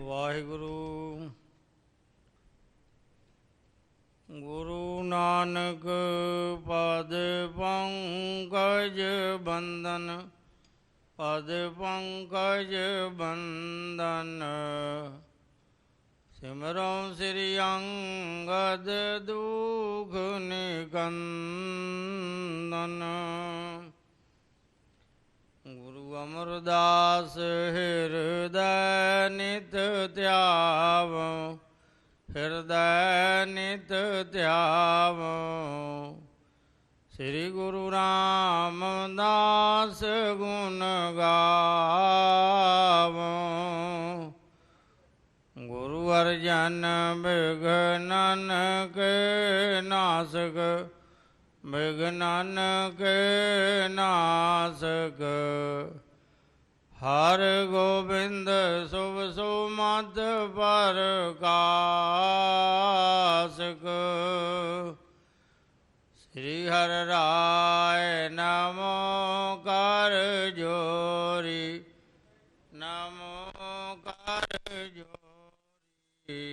ਵਾਹਿਗੁਰੂ। ਗੁਰੂ ਨਾਨਕ ਪਦ ਪੰਕਜ ਬੰਦਨ, ਪਦ ਪੰਕਜ ਬੰਦਨ। ਸਿਮਰੋ ਸ੍ਰੀ ਅੰਗਦ ਦੁਖ ਨਿਕੰਦਨ। ਗੁਰੂ ਅਮਰਦਾਸ ਹਿਰਦੈ ਨਿਤ ਧਿਆਵੋ, ਹਿਰਦੈ ਨਿਤ ਧਿਆਵੋ। ਸ੍ਰੀ ਗੁਰੂ ਰਾਮਦਾਸ ਗੁਣ ਗਾਵੋ। ਗੁਰੂ ਅਰਜਨ ਬਿਘਨਨ ਕੇ ਨਾਸਕ, ਬਿਘਨਨ ਕੇ ਨਾਸਕ। ਹਰ ਗੋਬਿੰਦ ਸੁਭ ਸੁਮਤ ਪ੍ਰਕਾਸ਼ਕ। ਸ੍ਰੀ ਹਰਿ ਰਾਇ ਨਮੋ ਕਰ ਜੋਰੀ, ਨਮੋ ਕਰ ਜੋਰੀ।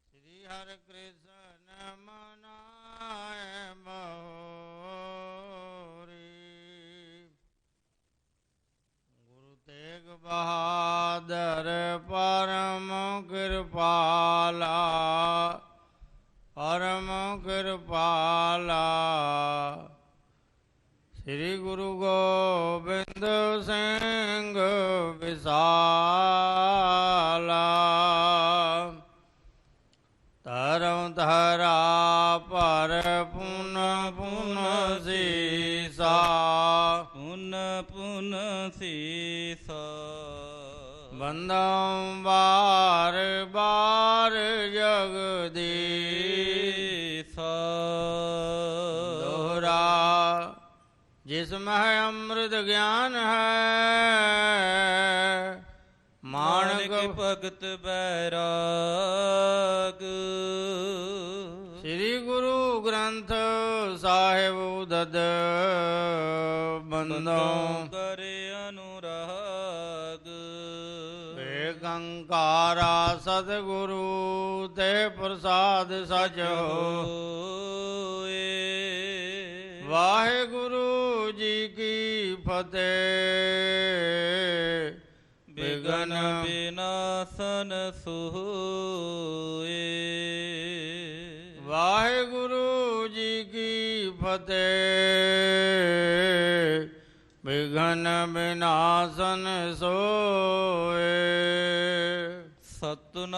ਸ੍ਰੀ ਹਰਿ ਕ੍ਰਿਸ਼ਨ ਮਨਾਏ ਮੋਰੀ। ਗੁਰੂ ਤੇਗ ਬਹਾਦਰ ਪਰਮ ਕਿਰਪਾਲਾ, ਪਰਮ ਕਿਰਪਾਲਾ। ਸ੍ਰੀ ਗੁਰੂ ਗੋਬਿੰਦ ਸਿੰਘ ਵਿਸਾਲਾ। ਧਰਮ ਧਰਾ ਪਰ ਪੁਨ ਪੁਨ ਸੀਸਾ, ਪੁਨ ਪੁਨ ਸੀਸਾ। ਬੰਦਮ ਬਾਰ ਬਾਰ ਜਗਦੀਸਾ। ਦੋਹਰਾ ਜਿਸ ਮਹਿ ਅੰਮ੍ਰਿਤ ਗਿਆਨ ਹੈ, ਮਾਣਕ ਭਗਤ ਬੈਰਾਗ। ਸ੍ਰੀ ਗੁਰੂ ਗ੍ਰੰਥ ਸਾਹਿਬ ਉਦਦ ਬੰਦੋਂ ਕਰੇ ਅਨੁਰਾਗ। ਏਕ ਓੰਕਾਰਾ ਸਤਿਗੁਰੂ ਤੇ ਪ੍ਰਸਾਦ ਸਚ ਹੋਏ। ਵਾਹਿਗੁਰੂ ਜੀ ਕੀ ਫਤਿਹ। ਬਿਗਨ ਬਿਨਾਸਨ ਸੋਏ। ਵਾਹਿਗੁਰੂ ਜੀ ਕੀ ਫਤਿਹ। ਬਿਘਨ ਬਿਨਾਸਨ ਸੋਏ। ਸਤਿਨਾਮ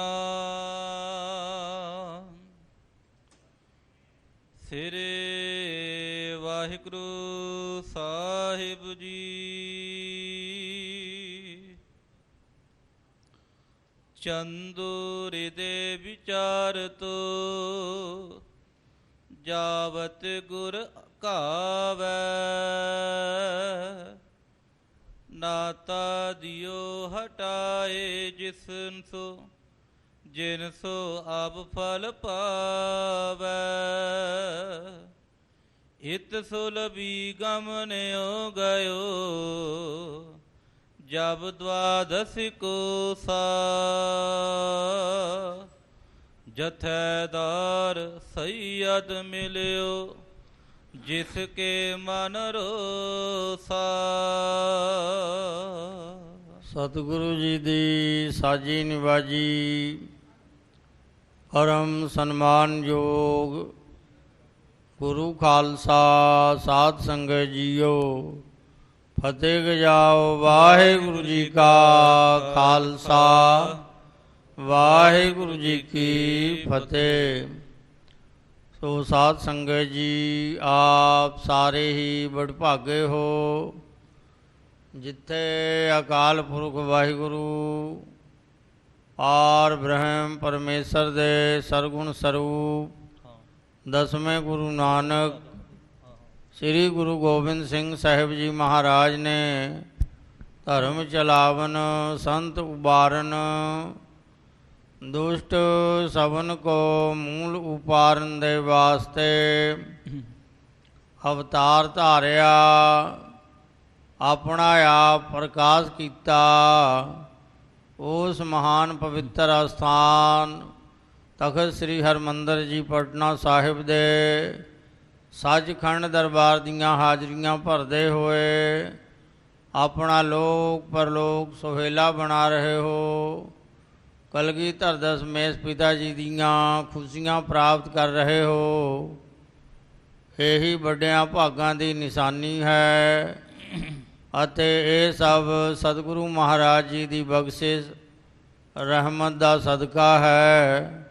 ਸ੍ਰੀ ਵਾਹਿਗੁਰੂ ਸਾਹਿਬ ਜੀ। ਚੰਦੂ ਹਿਰਦੇ ਵਿਚਾਰਤੋ, ਜਾਵਤ ਗੁਰ ਕਾਵੈ। ਨਾਤਾ ਦਿਓ ਹਟਾਏ ਜਿਸਨ ਸੋ, ਜਿਨ ਸੋ ਅਬ ਫਲ ਪਾਵੈ। ਇਤ ਸੁਲਭੀ ਗਮਨਿਓ ਗਇਓ, ਜਬ ਦਵਾਦਸ ਕੋਸਾ। ਜਥੇਦਾਰ ਸੈਯਦ ਮਿਲਿਓ, ਜਿਸ ਕੇ ਮਨ ਰੋਸਾ। ਸਤਿਗੁਰੂ ਜੀ ਦੀ ਸਾਜੀ ਨਿਵਾਜੀ ਪਰਮ ਸਨਮਾਨਯੋਗ ਗੁਰੂ ਖਾਲਸਾ ਸਾਧ ਸੰਗਤ ਜੀਓ, ਫਤਿਹ ਗਜਾਓ। ਵਾਹਿਗੁਰੂ ਜੀ ਕਾ ਖਾਲਸਾ, ਵਾਹਿਗੁਰੂ ਜੀ ਕੀ ਫਤਿਹ। ਸੋ ਸਾਧ ਸੰਗਤ ਜੀ, ਆਪ ਸਾਰੇ ਹੀ ਵਡਭਾਗੇ ਹੋ, ਜਿੱਥੇ ਅਕਾਲ ਪੁਰਖ ਵਾਹਿਗੁਰੂ ਪਾਰ ਬ੍ਰਹਮ ਪਰਮੇਸ਼ਰ ਦੇ ਸਰਗੁਣ ਸਰੂਪ ਦਸਵੇਂ ਗੁਰੂ ਨਾਨਕ ਸ੍ਰੀ ਗੁਰੂ ਗੋਬਿੰਦ ਸਿੰਘ ਸਾਹਿਬ ਜੀ ਮਹਾਰਾਜ ਨੇ ਧਰਮ ਚਲਾਵਨ, ਸੰਤ ਉਬਾਰਨ, ਦੁਸ਼ਟ ਸਭਨ ਕੋ ਮੂਲ ਉਪਾਰਨ ਦੇ ਵਾਸਤੇ ਅਵਤਾਰ ਧਾਰਿਆ, ਆਪਣਾ ਆਪ ਪ੍ਰਕਾਸ਼ ਕੀਤਾ। ਉਸ ਮਹਾਨ ਪਵਿੱਤਰ ਅਸਥਾਨ ਤਖਤ ਸ੍ਰੀ ਹਰਿਮੰਦਰ ਜੀ ਪਟਨਾ ਸਾਹਿਬ ਦੇ ਸੱਚਖੰਡ ਦਰਬਾਰ ਦੀਆਂ ਹਾਜ਼ਰੀਆਂ ਭਰਦੇ ਹੋਏ ਆਪਣਾ ਲੋਕ ਪਰਲੋਕ ਸੁਹੇਲਾ ਬਣਾ ਰਹੇ ਹੋ। ਕਲਗੀਧਰ ਦਸਮੇਸ਼ ਪਿਤਾ ਜੀ ਦੀਆਂ ਖੁਸ਼ੀਆਂ ਪ੍ਰਾਪਤ ਕਰ ਰਹੇ ਹੋ। ਇਹੀ ਵੱਡਿਆਂ ਭਾਗਾਂ ਦੀ ਨਿਸ਼ਾਨੀ ਹੈ ਅਤੇ ਇਹ ਸਭ ਸਤਿਗੁਰੂ ਮਹਾਰਾਜ ਜੀ ਦੀ ਬਖਸ਼ਿਸ਼ ਰਹਿਮਤ ਦਾ ਸਦਕਾ ਹੈ।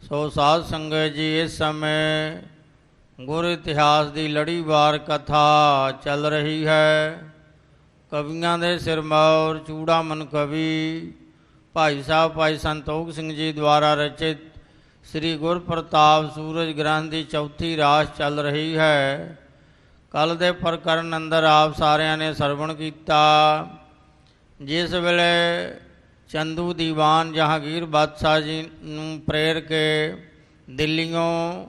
ਸੋ ਸਾਧ ਸੰਗਤ ਜੀ, ਇਸ ਸਮੇਂ ਗੁਰ ਇਤਿਹਾਸ ਦੀ ਲੜੀਵਾਰ ਕਥਾ ਚੱਲ ਰਹੀ ਹੈ। ਕਵੀਆਂ ਦੇ ਸਿਰਮੌਰ ਚੂੜਾਮਨ ਕਵੀ ਭਾਈ ਸਾਹਿਬ ਭਾਈ ਸੰਤੋਖ ਸਿੰਘ ਜੀ ਦੁਆਰਾ ਰਚਿਤ ਸ੍ਰੀ ਗੁਰਪ੍ਰਤਾਪ ਸੂਰਜ ਗ੍ਰੰਥ ਦੀ ਚੌਥੀ ਰਾਸ ਚੱਲ ਰਹੀ ਹੈ। ਕੱਲ੍ਹ ਦੇ ਪ੍ਰਕਰਨ ਅੰਦਰ ਆਪ ਸਾਰਿਆਂ ਨੇ ਸਰਵਣ ਕੀਤਾ। ਜਿਸ ਵੇਲੇ ਚੰਦੂ ਦੀਵਾਨ ਜਹਾਂਗੀਰ ਬਾਦਸ਼ਾਹ ਜੀ ਨੂੰ ਪ੍ਰੇਰ ਕੇ ਦਿੱਲੀਓਂ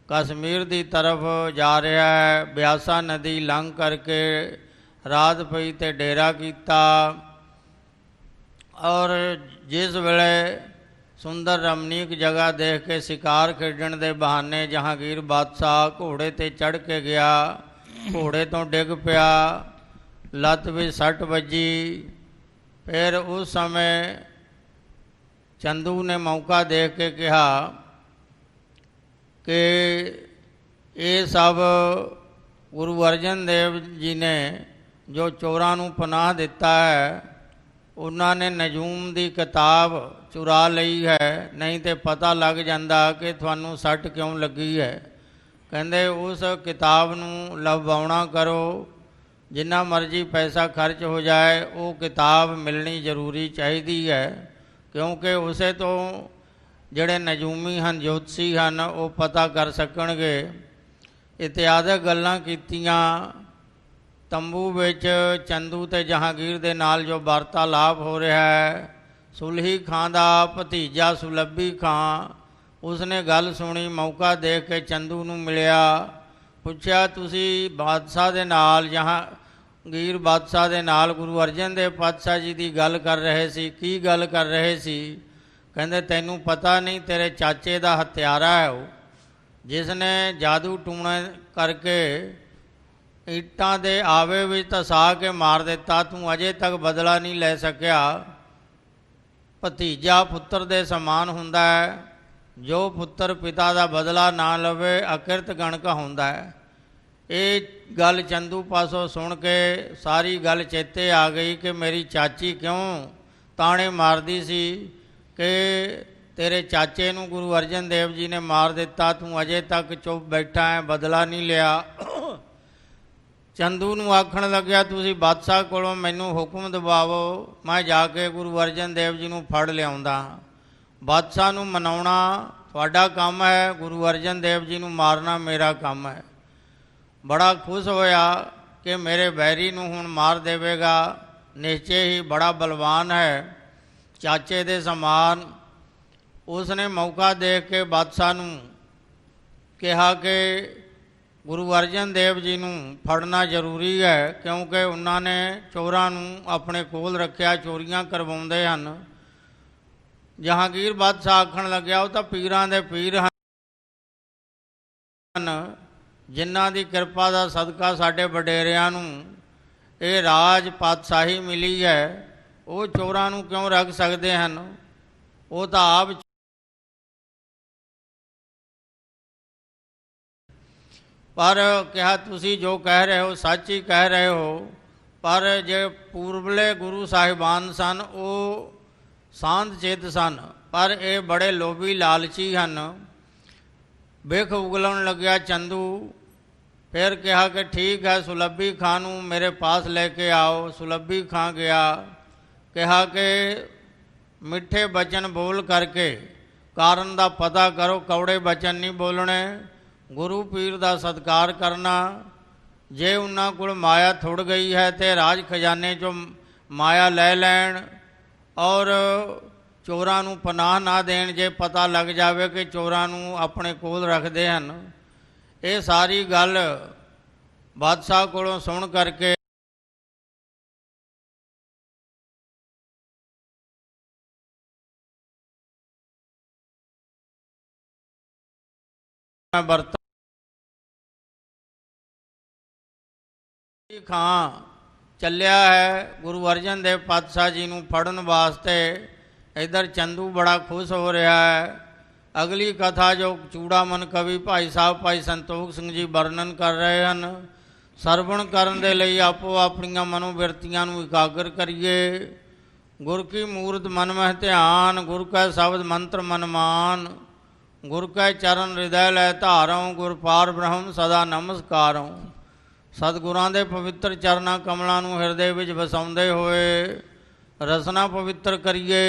ਕਸ਼ਮੀਰ ਦੀ ਤਰਫ ਜਾ ਰਿਹਾ ਹੈ, ਬਿਆਸਾ ਨਦੀ ਲੰਘ ਕਰਕੇ ਰਾਤ ਪਈ ਤੇ ਡੇਰਾ ਕੀਤਾ। ਔਰ ਜਿਸ ਵੇਲੇ ਸੁੰਦਰ ਰਮਣੀਕ ਜਗ੍ਹਾ ਦੇਖ ਕੇ ਸ਼ਿਕਾਰ ਖੇਡਣ ਦੇ ਬਹਾਨੇ ਜਹਾਂਗੀਰ ਬਾਦਸ਼ਾਹ ਘੋੜੇ 'ਤੇ ਚੜ੍ਹ ਕੇ ਗਿਆ। ਘੋੜੇ ਤੋਂ ਡਿੱਗ ਪਿਆ, ਲੱਤ ਵਿੱਚ ਸੱਟ ਵੱਜੀ। ਫਿਰ ਉਸ ਸਮੇਂ ਚੰਦੂ ਨੇ ਮੌਕਾ ਦੇਖ ਕੇ ਕਿਹਾ ਕਿ ਇਹ ਸਭ ਗੁਰੂ ਅਰਜਨ ਦੇਵ ਜੀ ਨੇ ਜੋ ਚੋਰਾਂ ਨੂੰ ਪਨਾਹ ਦਿੱਤਾ ਹੈ, ਉਹਨਾਂ ਨੇ ਨਜੂਮ ਦੀ ਕਿਤਾਬ ਚੁਰਾ ਲਈ ਹੈ, ਨਹੀਂ ਤਾਂ ਪਤਾ ਲੱਗ ਜਾਂਦਾ ਕਿ ਤੁਹਾਨੂੰ ਸੱਟ ਕਿਉਂ ਲੱਗੀ ਹੈ। ਕਹਿੰਦੇ ਉਸ ਕਿਤਾਬ ਨੂੰ ਲਵਾਉਣਾ ਕਰੋ, ਜਿੰਨਾ ਮਰਜ਼ੀ ਪੈਸਾ ਖਰਚ ਹੋ ਜਾਏ, ਉਹ ਕਿਤਾਬ ਮਿਲਣੀ ਜ਼ਰੂਰੀ ਚਾਹੀਦੀ ਹੈ, ਕਿਉਂਕਿ ਉਸੇ ਤੋਂ ਜਿਹੜੇ ਨਜੂਮੀ ਹਨ, ਜੋਤਸ਼ੀ ਹਨ, ਉਹ ਪਤਾ ਕਰ ਸਕਣਗੇ। ਇਤਿਹਾਸਕ ਗੱਲਾਂ ਕੀਤੀਆਂ। ਤੰਬੂ ਵਿੱਚ ਚੰਦੂ ਅਤੇ ਜਹਾਂਗੀਰ ਦੇ ਨਾਲ ਜੋ ਵਾਰਤਾਲਾਪ ਹੋ ਰਿਹਾ ਹੈ, ਸੁਲਹੀ ਖਾਂ ਦਾ ਭਤੀਜਾ ਸੁਲੱਭੀ ਖਾਂ ਉਸਨੇ ਗੱਲ ਸੁਣੀ। ਮੌਕਾ ਦੇਖ ਕੇ ਚੰਦੂ ਨੂੰ ਮਿਲਿਆ, ਪੁੱਛਿਆ ਤੁਸੀਂ ਬਾਦਸ਼ਾਹ ਦੇ ਨਾਲ, ਜਹਾਂਗੀਰ ਬਾਦਸ਼ਾਹ ਦੇ ਨਾਲ ਗੁਰੂ ਅਰਜਨ ਦੇਵ ਪਾਤਸ਼ਾਹ ਜੀ ਦੀ ਗੱਲ ਕਰ ਰਹੇ ਸੀ, ਕੀ ਗੱਲ ਕਰ ਰਹੇ ਸੀ? ਕਹਿੰਦੇ ਤੈਨੂੰ ਪਤਾ ਨਹੀਂ, ਤੇਰੇ ਚਾਚੇ ਦਾ ਹਥਿਆਰਾ ਹੈ ਉਹ, ਜਿਸ ਨੇ ਜਾਦੂ ਟੂਣੇ ਕਰਕੇ ਇੱਟਾਂ ਦੇ ਆਵੇ ਵਿੱਚ ਧਸਾ ਕੇ ਮਾਰ ਦਿੱਤਾ। ਤੂੰ ਅਜੇ ਤੱਕ ਬਦਲਾ ਨਹੀਂ ਲੈ ਸਕਿਆ। ਭਤੀਜਾ ਪੁੱਤਰ ਦੇ ਸਮਾਨ ਹੁੰਦਾ ਹੈ, ਜੋ ਪੁੱਤਰ ਪਿਤਾ ਦਾ ਬਦਲਾ ਨਾ ਲਵੇ ਅਕਿਰਤ ਗਣਕ ਹੁੰਦਾ ਹੈ। ਇਹ ਗੱਲ ਚੰਦੂ ਪਾਸੋਂ ਸੁਣ ਕੇ ਸਾਰੀ ਗੱਲ ਚੇਤੇ ਆ ਗਈ ਕਿ ਮੇਰੀ ਚਾਚੀ ਕਿਉਂ ਤਾਣੇ ਮਾਰਦੀ ਸੀ ਕਿ ਤੇਰੇ ਚਾਚੇ ਨੂੰ ਗੁਰੂ ਅਰਜਨ ਦੇਵ ਜੀ ਨੇ ਮਾਰ ਦਿੱਤਾ, ਤੂੰ ਅਜੇ ਤੱਕ ਚੁੱਪ ਬੈਠਾ ਹੈ, ਬਦਲਾ ਨਹੀਂ ਲਿਆ। ਚੰਦੂ ਨੂੰ ਆਖਣ ਲੱਗਿਆ ਤੁਸੀਂ ਬਾਦਸ਼ਾਹ ਕੋਲੋਂ ਮੈਨੂੰ ਹੁਕਮ ਦਿਵਾਵੋ, ਮੈਂ ਜਾ ਕੇ ਗੁਰੂ ਅਰਜਨ ਦੇਵ ਜੀ ਨੂੰ ਫੜ ਲਿਆਉਂਦਾ। ਬਾਦਸ਼ਾਹ ਨੂੰ ਮਨਾਉਣਾ ਤੁਹਾਡਾ ਕੰਮ ਹੈ, ਗੁਰੂ ਅਰਜਨ ਦੇਵ ਜੀ ਨੂੰ ਮਾਰਨਾ ਮੇਰਾ ਕੰਮ ਹੈ। ਬੜਾ ਖੁਸ਼ ਹੋਇਆ ਕਿ ਮੇਰੇ ਬੈਰੀ ਨੂੰ ਹੁਣ ਮਾਰ ਦੇਵੇਗਾ, ਨਿਸ਼ਚੇ ਹੀ ਬੜਾ ਬਲਵਾਨ ਹੈ, ਚਾਚੇ ਦੇ ਸਮਾਨ। ਉਸ ਨੇ ਮੌਕਾ ਦੇਖ ਕੇ ਬਾਦਸ਼ਾਹ ਨੂੰ ਕਿਹਾ ਕਿ ਗੁਰੂ ਅਰਜਨ ਦੇਵ ਜੀ ਨੂੰ ਫੜਨਾ ਜ਼ਰੂਰੀ ਹੈ, ਕਿਉਂਕਿ ਉਹਨਾਂ ਨੇ ਚੋਰਾਂ ਨੂੰ ਆਪਣੇ ਕੋਲ ਰੱਖਿਆ, ਚੋਰੀਆਂ ਕਰਵਾਉਂਦੇ ਹਨ। ਜਹਾਂਗੀਰ ਬਾਦਸ਼ਾਹ ਆਖਣ ਲੱਗਿਆ ਉਹ ਤਾਂ ਪੀਰਾਂ ਦੇ ਪੀਰ ਹਨ, ਜਿਨ੍ਹਾਂ ਦੀ ਕਿਰਪਾ ਦਾ ਸਦਕਾ ਸਾਡੇ ਵਡੇਰਿਆਂ ਨੂੰ ਇਹ ਰਾਜ ਪਾਤਸ਼ਾਹੀ ਮਿਲੀ ਹੈ, ਉਹ ਚੋਰਾਂ ਨੂੰ ਕਿਉਂ ਰੱਖ ਸਕਦੇ ਹਨ? ਉਹ ਤਾਂ ਆਪ ਪਰ ਕਿਹਾ ਤੁਸੀਂ ਜੋ ਕਹਿ ਰਹੇ ਹੋ ਸੱਚ ਹੀ ਕਹਿ ਰਹੇ ਹੋ, ਪਰ ਜੇ ਪੂਰਬਲੇ ਗੁਰੂ ਸਾਹਿਬਾਨ ਸਨ ਉਹ ਸ਼ਾਂਤ ਚਿੱਤ ਸਨ, ਪਰ ਇਹ ਬੜੇ ਲੋਭੀ ਲਾਲਚੀ ਹਨ। ਬਿਖ ਉਗਲਣ ਲੱਗਿਆ ਚੰਦੂ। ਫਿਰ ਕਿਹਾ ਕਿ ਠੀਕ ਹੈ, ਸੁਲੱਭੀ ਖਾਂ ਨੂੰ ਮੇਰੇ ਪਾਸ ਲੈ ਕੇ ਆਓ। ਸੁਲੱਭੀ ਖਾਂ ਗਿਆ, ਕਿਹਾ ਕਿ ਮਿੱਠੇ ਬਚਨ ਬੋਲ ਕਰਕੇ ਕਾਰਨ ਦਾ ਪਤਾ ਕਰੋ, ਕੌੜੇ ਬਚਨ ਨਹੀਂ ਬੋਲਣੇ, ਗੁਰੂ ਪੀਰ ਦਾ ਸਤਿਕਾਰ ਕਰਨਾ। ਜੇ ਉਹਨਾਂ ਕੋਲ ਮਾਇਆ ਥੁੜ ਗਈ ਹੈ ਤੇ ਰਾਜ ਖਜ਼ਾਨੇ 'ਚੋਂ ਮਾਇਆ ਲੈ ਲੈਣ ਔਰ ਚੋਰਾਂ ਨੂੰ ਪਨਾਹ ਨਾ ਦੇਣ, ਜੇ ਪਤਾ ਲੱਗ ਜਾਵੇ ਕਿ ਚੋਰਾਂ ਨੂੰ ਆਪਣੇ ਕੋਲ ਰੱਖਦੇ ਹਨ। ਇਹ ਸਾਰੀ ਗੱਲ ਬਾਦਸ਼ਾਹ ਕੋਲੋਂ ਸੁਣ ਕਰਕੇ ਮੈਂ ਵਰਤਾਂ ਖਾਂ ਚੱਲਿਆ ਹੈ ਗੁਰੂ ਅਰਜਨ ਦੇਵ ਪਾਤਸ਼ਾਹ ਜੀ ਨੂੰ ਫੜਨ ਵਾਸਤੇ। ਇੱਧਰ ਚੰਦੂ ਬੜਾ ਖੁਸ਼ ਹੋ ਰਿਹਾ ਹੈ। ਅਗਲੀ ਕਥਾ ਜੋ ਚੂੜਾਮਨ ਕਵੀ ਭਾਈ ਸਾਹਿਬ ਭਾਈ ਸੰਤੋਖ ਸਿੰਘ ਜੀ ਵਰਣਨ ਕਰ ਰਹੇ ਹਨ, ਸਰਵਣ ਕਰਨ ਦੇ ਲਈ ਆਪੋ ਆਪਣੀਆਂ ਮਨੋਬਿਰਤੀਆਂ ਨੂੰ ਇਕਾਗਰ ਕਰੀਏ। ਗੁਰ ਕੀ ਮੂਰਤ ਮਨ ਮਹਿ ਧਿਆਨ, ਗੁਰ ਕੈ ਸ਼ਬਦ ਮੰਤਰ ਮਨ ਮਾਨ, ਗੁਰ ਕੈ ਚਰਨ ਹਿਰਦੈ ਲੈ ਧਾਰਉ, ਗੁਰ ਪਾਰ ਬ੍ਰਹਮ ਸਦਾ ਨਮਸਕਾਰਉ। ਸਤਿਗੁਰਾਂ ਦੇ ਪਵਿੱਤਰ ਚਰਨਾਂ ਕਮਲਾਂ ਨੂੰ ਹਿਰਦੇ ਵਿੱਚ ਵਸਾਉਂਦੇ ਹੋਏ ਰਸਨਾ ਪਵਿੱਤਰ ਕਰੀਏ।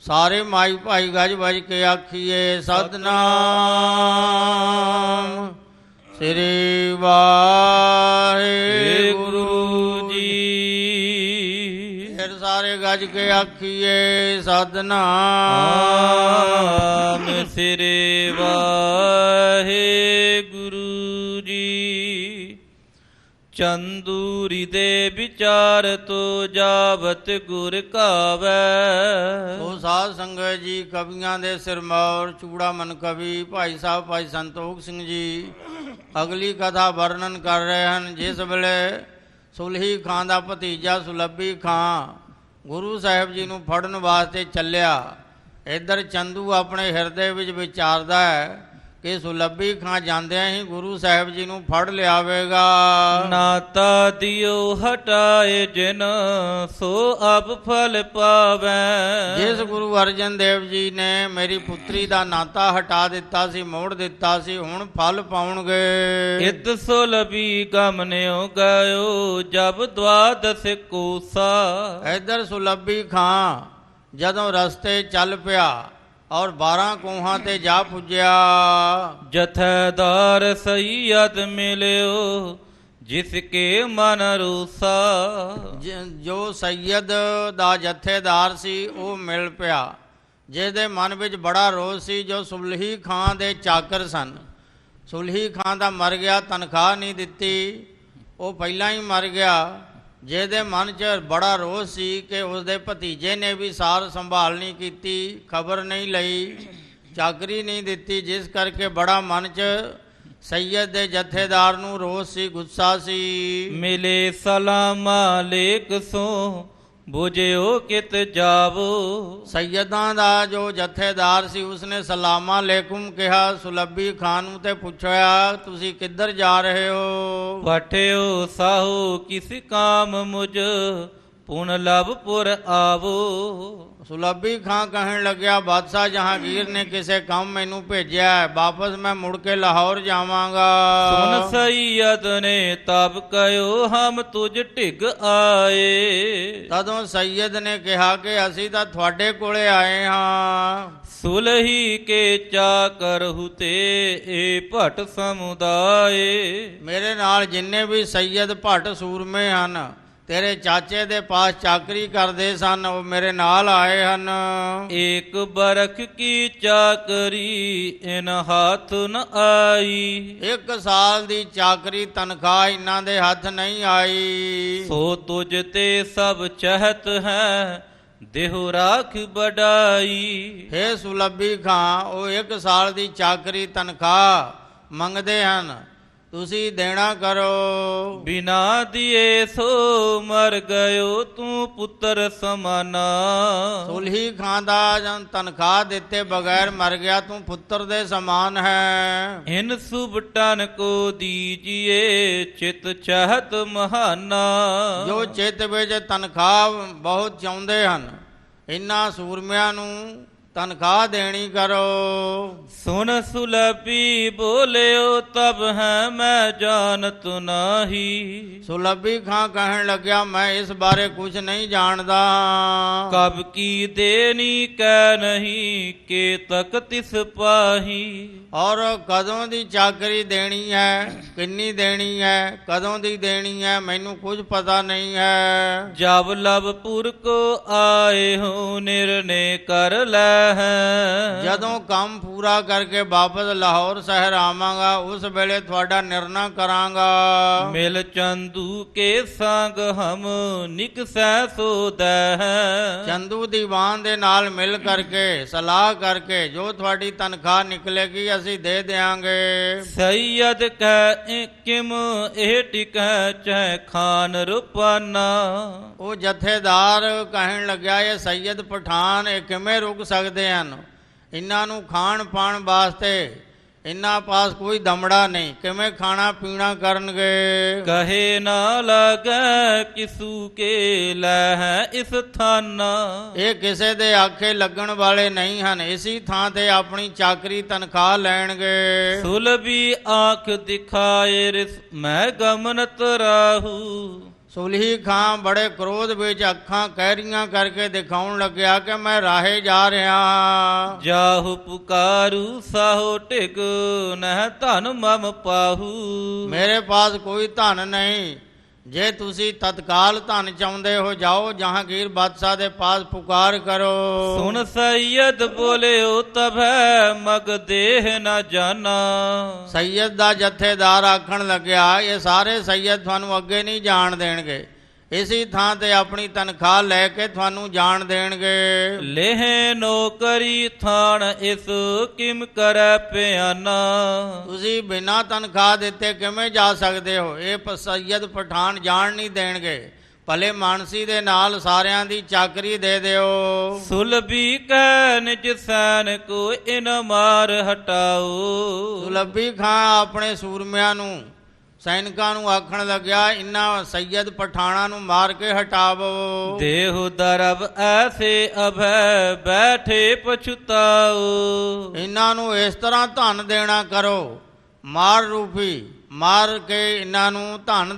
ਸਾਰੇ ਮਾਈ ਭਾਈ ਗੱਜ ਵੱਜ ਕੇ ਆਖੀਏ ਸਤਿਨਾਮ ਸ੍ਰੀ ਵਾਹਿਗੁਰੂ ਜੀ। ਫਿਰ ਸਾਰੇ ਗੱਜ ਕੇ ਆਖੀਏ ਸਤਿਨਾਮ ਸ੍ਰੀ ਵਾਹਿਗੁਰੂ ਜੀ। ਚੰਦੂਰੀ ਦੇ ਵਿਚਾਰ ਤੋ ਜਾਵਤ ਗੁਰ ਕਾਵੈ। ਸੋ ਸਾਧ ਸੰਗਤ ਜੀ, ਕਵੀਆਂ ਦੇ ਸਿਰਮੌਰ ਚੂੜਾਮਨ ਕਵੀ ਭਾਈ ਸਾਹਿਬ ਭਾਈ ਸੰਤੋਖ ਸਿੰਘ ਜੀ ਅਗਲੀ ਕਥਾ ਵਰਣਨ ਕਰ ਰਹੇ ਹਨ। ਜਿਸ ਵੇਲੇ ਸੁਲਹੀ ਖਾਂ ਦਾ ਭਤੀਜਾ ਸੁਲੱਭੀ ਖਾਂ ਗੁਰੂ ਸਾਹਿਬ ਜੀ ਨੂੰ ਫੜਨ ਵਾਸਤੇ ਚੱਲਿਆ, ਇੱਧਰ ਚੰਦੂ ਆਪਣੇ ਹਿਰਦੇ ਵਿੱਚ ਵਿਚਾਰਦਾ ਹੈ ਕਿ ਸੁਲੱਭੀ ਖਾਂ ਜਾਂਦਿਆਂ ਹੀ ਗੁਰੂ ਸਾਹਿਬ ਜੀ ਨੂੰ ਫੜ ਲਿਆਵੇਗਾ। ਨਾਤਾ ਦਿਓ ਹਟਾਏ ਜਿਨ ਸੋ ਅਬ ਫਲ ਪਾਵੈ। ਜਿਸ ਗੁਰੂ ਅਰਜਨ ਦੇਵ ਜੀ ਨੇ ਮੇਰੀ ਪੁੱਤਰੀ ਦਾ ਨਾਤਾ ਹਟਾ ਦਿੱਤਾ ਸੀ, ਮੋੜ ਦਿੱਤਾ ਸੀ, ਹੁਣ ਫਲ ਪਾਉਣਗੇ। ਇਤ ਸੁਲਭੀ ਗਮਨਿਓ ਗਇਓ ਜਬ ਦਵਾਦਸ ਕੋਸਾ। ਇੱਧਰ ਸੁਲੱਭੀ ਖਾਂ ਜਦੋਂ ਰਸਤੇ ਚੱਲ ਪਿਆ ਔਰ 12 ਕੋਹਾਂ ਤੇ ਜਾ ਪੁੱਜਿਆ। ਜਥੇਦਾਰ ਸਈਅਦ ਮਿਲਿਓ ਜਿਸ ਕੇ ਮਨ ਰੂਸਾ। ਜੋ ਸੈਯਦ ਦਾ ਜਥੇਦਾਰ ਸੀ ਉਹ ਮਿਲ ਪਿਆ, ਜਿਹਦੇ ਮਨ ਵਿੱਚ ਬੜਾ ਰੋਸ ਸੀ, ਜੋ ਸੁਲਹੀ ਖਾਂ ਦੇ ਚਾਕਰ ਸਨ। ਸੁਲਹੀ ਖਾਂ ਦਾ ਮਰ ਗਿਆ, ਤਨਖਾਹ ਨਹੀਂ ਦਿੱਤੀ, ਉਹ ਪਹਿਲਾਂ ਹੀ ਮਰ ਗਿਆ। ਜਿਹਦੇ ਮਨ 'ਚ ਬੜਾ ਰੋਸ ਸੀ ਕਿ ਉਸਦੇ ਭਤੀਜੇ ਨੇ ਵੀ ਸਾਰ ਸੰਭਾਲ ਨਹੀਂ ਕੀਤੀ, ਖਬਰ ਨਹੀਂ ਲਈ, ਚਾਕਰੀ ਨਹੀਂ ਦਿੱਤੀ, ਜਿਸ ਕਰਕੇ ਬੜਾ ਮਨ 'ਚ ਸੈਯਦ ਦੇ ਜਥੇਦਾਰ ਨੂੰ ਰੋਸ ਸੀ, ਗੁੱਸਾ ਸੀ। ਮਿਲੇ ਸਲਾਮਾ ਲੇਖ ਸੋ ਬੁਝਿਓ ਕਿਤ ਜਾਵੋ। ਸੈਯਦਾਂ ਦਾ ਜੋ ਜਥੇਦਾਰ ਸੀ ਉਸਨੇ ਸਲਾਮਾ ਅਲੈਕੁਮ ਕਿਹਾ ਸੁਲੱਭੀ ਖਾਂ ਨੂੰ ਤੇ ਪੁੱਛਿਆ ਤੁਸੀਂ ਕਿੱਧਰ ਜਾ ਰਹੇ ਹੋ। ਪਠਿਓ ਸਾਹੋ ਕਿਸ ਕਾਮ ਮੁਝ ਪੁਨ ਲਵਪੁਰ ਆਵੋ। ਸੁਲੱਭੀ ਖਾਂ ਕਹਿਣ ਲੱਗਿਆ ਬਾਦਸ਼ਾਹ ਜਹਾਂਗੀਰ ਨੇ ਕਿਸੇ ਕੰਮ ਮੈਨੂੰ ਭੇਜਿਆ ਹੈ, ਵਾਪਸ ਮੈਂ ਮੁੜ ਕੇ ਲਾਹੌਰ ਜਾਵਾਂਗਾ। ਸੁਨ ਸੈਯਦ ਨੇ ਤਬ ਕਹਿਓ ਹਮ ਤੁਝ ਢਿਗ ਆਏ। ਤਦੋਂ ਸੈਯਦ ਨੇ ਕਿਹਾ ਕਿ ਅਸੀਂ ਤਾਂ ਤੁਹਾਡੇ ਕੋਲੇ ਆਏ ਹਾਂ। ਸੁਲਹੀ ਕੇ ਚਾਕਰ ਹੁਤੇ ਏ ਭਟ ਸਮੁਦਾਏ। ਮੇਰੇ ਨਾਲ ਜਿੰਨੇ ਵੀ ਸੈਯਦ ਭਟ ਸੂਰਮੇ ਹਨ, ਤੇਰੇ ਚਾਚੇ ਦੇ ਪਾਸ ਚਾਕਰੀ ਕਰਦੇ ਸਨ, ਉਹ ਮੇਰੇ ਨਾਲ ਆਏ ਹਨ। ਏਕ ਬਰਖ ਕੀ ਚਾਕਰੀ ਇਨ ਹੱਥ ਨ ਆਈ। 1 ਸਾਲ ਦੀ ਚਾਕਰੀ ਤਨਖਾਹ ਇਹਨਾਂ ਦੇ ਹੱਥ ਨਹੀਂ ਆਈ। ਸੋ ਤੁਝ ਤੇ ਸਭ ਚਹਤ ਹੈ ਦੇਹੁ ਰਾਖ ਬਡਾਈ। ਹੇ ਸੁਲੱਭੀ ਖਾਂ, ਉਹ 1 ਸਾਲ ਦੀ ਚਾਕਰੀ ਤਨਖਾਹ ਮੰਗਦੇ ਹਨ, ਤੁਸੀਂ ਦੇਣਾ ਕਰੋ। ਬਿਨਾ ਦਿਏ ਸੋ ਮਰ ਗਇਓ ਤੂੰ ਪੁੱਤਰ ਸਮਾਨਾ। ਸੁਲਹੀ ਖਾਂ ਦਾ ਜਨ ਤਨਖਾਹ ਦਿੱਤੇ ਬਗੈਰ ਮਰ ਗਿਆ, ਤੂੰ ਪੁੱਤਰ ਦੇ ਸਮਾਨ ਹੈ। ਇਨ ਸੁਬਟਨ ਕੋ ਦੀਜੀਏ ਚਿਤ ਚਾਹਤ ਮਹਾਨਾ। ਜੋ ਚਿੱਤ ਵਿੱਚ ਤਨਖਾਹ ਬਹੁਤ ਚਾਹੁੰਦੇ ਹਨ, ਇਨ੍ਹਾਂ ਸੂਰਮਿਆਂ ਨੂੰ ਤਨਖਾਹ ਦੇਣੀ ਕਰੋ। ਸੁਨ ਸੁਲਭੀ ਬੋਲਿਓ ਤਬ ਹੈ ਮੈਂ ਜਾਣਤ ਨਾਹੀ। ਸੁਲੱਭੀ ਖਾਂ ਕਹਿਣ ਲੱਗਿਆ ਮੈਂ ਇਸ ਬਾਰੇ ਕੁਝ ਨਹੀਂ ਜਾਣਦਾ। ਕਬ ਕੀ ਦੇਨੀ ਕਹਿ ਨਹੀਂ ਕੇ ਤਕ ਤਿਸ ਪਾਹੀ। ਔਰ ਕਦੋਂ ਦੀ ਚਾਕਰੀ ਦੇਣੀ ਹੈ, ਕਿੰਨੀ ਦੇਣੀ ਹੈ, ਕਦੋਂ ਦੀ ਦੇਣੀ ਹੈ, ਮੈਨੂੰ ਕੁਝ ਪਤਾ ਨਹੀਂ ਹੈ। ਜਬ ਲਵਪੁਰ ਕੋ ਆਏ ਹੋ ਨਿਰਣੇ ਕਰ ਲੈ। ਹੈ। ਜਦੋਂ ਕੰਮ ਪੂਰਾ ਕਰਕੇ ਵਾਪਸ ਲਾਹੌਰ ਸ਼ਹਿਰ ਆਵਾਂਗਾ ਉਸ ਵੇਲੇ ਤੁਹਾਡਾ ਨਿਰਣਾ ਕਰਾਂਗਾ। ਮਿਲ ਚੰਦੂ ਕੇ ਸੰਗ ਹਮ ਨਿਕਸੈ ਸੋਦੈ ਹੈ। ਚੰਦੂ ਦੀਵਾਨ ਦੇ ਨਾਲ ਮਿਲ ਕਰਕੇ ਸਲਾਹ ਕਰਕੇ ਜੋ ਤੁਹਾਡੀ ਤਨਖਾਹ ਨਿਕਲੇਗੀ ਅਸੀਂ ਦੇ ਦਿਆਂਗੇ। ਸੈਯਦ ਕਹਿ ਕਿਮ ਇਹ ਟਿਕੈ ਚੈ ਖਾਨ ਰੁਪਾਨਾ। ਉਹ ਜਥੇਦਾਰ ਕਹਿਣ ਲੱਗਿਆ ਇਹ ਸੈਯਦ ਪਠਾਨ ਇਹ ਕਿਵੇਂ ਰੁਕ ਸਕਦੇ ਹਨ, ਇਹਨਾਂ ਨੂੰ ਖਾਣ ਪਾਣ ਵਾਸਤੇ ਇਹਨਾਂ ਪਾਸ ਕੋਈ ਦਮੜਾ ਨਹੀਂ, ਕਿਵੇਂ ਖਾਣਾ ਪੀਣਾ ਕਰਨਗੇ। ਕਹੇ ਨਾ ਲਾਗੈ ਕਿਸੂ ਕੇ ਲੈ ਹੈ ਇਸ ਥਾਨਾ। ਇਹ ਕਿਸੇ ਦੇ ਆਖੇ ਲੱਗਣ ਵਾਲੇ ਨਹੀਂ ਹਨ, ਇਸੀ ਥਾਂ ਤੇ ਆਪਣੀ ਚਾਕਰੀ ਤਨਖਾਹ ਲੈਣਗੇ। ਸੁਲਭੀ ਆਂਖ ਦਿਖਾਏ ਰਿਸ ਮੈਂ ਗਮਨਤ ਰਾਹੂ। ਸੁਲਹੀ ਖਾਂ ਬੜੇ ਕ੍ਰੋਧ ਵਿੱਚ ਅੱਖਾਂ ਕਹਿਰੀਆਂ ਕਰਕੇ ਦਿਖਾਉਣ ਲੱਗਿਆ ਕਿ ਮੈਂ ਰਾਹੇ ਜਾ ਰਿਹਾ ਹਾਂ। ਜਾਹੂ ਪੁਕਾਰੂ ਸਾਹੋ ਢਿਗ ਨਹਿ ਧਨ ਮਮ ਪਾਹੂ। ਮੇਰੇ ਪਾਸ ਕੋਈ ਧਨ ਨਹੀਂ, ਜੇ ਤੁਸੀਂ ਤਤਕਾਲ ਧਨ ਚਾਹੁੰਦੇ ਹੋ ਜਾਓ ਜਹਾਂਗੀਰ ਬਾਦਸ਼ਾਹ ਦੇ ਪਾਸ ਪੁਕਾਰ ਕਰੋ। ਸੁਨ ਸੈਯਦ ਬੋਲਿਓ ਤਬੈ ਮਗ ਦੇਹ ਨਾ ਜਾਨਾ। ਸੈਯਦ ਦਾ ਜਥੇਦਾਰ ਆਖਣ ਲੱਗਿਆ ਇਹ ਸਾਰੇ ਸੈਯਦ ਤੁਹਾਨੂੰ ਅੱਗੇ ਨਹੀਂ ਜਾਣ ਦੇਣਗੇ, ਇਸੀ ਥਾਂ ਤੇ ਆਪਣੀ ਤਨਖਾਹ ਲੈ ਕੇ ਤੁਹਾਨੂੰ ਜਾਣ ਦੇਣਗੇ। ਲੇਹ ਨੌਕਰੀ ਥਾਨ ਇਸ ਕਿਮ ਕਰੈ ਪਿਆਨਾ। ਤੁਸੀਂ ਬਿਨਾਂ ਤਨਖਾਹ ਦਿੱਤੇ ਕਿਵੇਂ ਜਾ ਸਕਦੇ ਹੋ, ਇਹ ਸੈਯਦ ਪਠਾਨ ਜਾਣ ਨਹੀਂ ਦੇਣਗੇ। ਭਲੇ ਮਾਨਸੀ ਦੇ ਨਾਲ ਸਾਰਿਆਂ ਦੀ ਚਾਕਰੀ ਦੇ ਦਿਓ। ਸੁਲਭੀ ਕਹਿ ਨਿਜ ਸੈਨ ਕੋ ਇਨ ਮਾਰ ਹਟਾਓ। ਸੁਲਭੀ ਖਾਂ ਆਪਣੇ ਸੂਰਮਿਆਂ ਨੂੰ ਸੈਨਿਕਾਂ ਨੂੰ ਆਖਣ ਲੱਗਿਆ ਇਨ੍ਹਾਂ ਸੈਯਦ ਪਠਾਣਾ ਨੂੰ ਮਾਰ ਕੇ ਹਟਾਵੋ। ਦੇਹੁ ਦਰਬ ਐਸੇ ਅਭੈ ਬੈਠੇ ਪਛਤਾਓ। ਇਹਨਾਂ ਨੂੰ ਇਸ ਤਰ੍ਹਾਂ ਧਨ ਦੇਣਾ ਕਰੋ, ਮਾਰ ਰੂਪੀ ਮਾਰ ਕੇ ਇਹਨਾਂ ਨੂੰ ਧਨ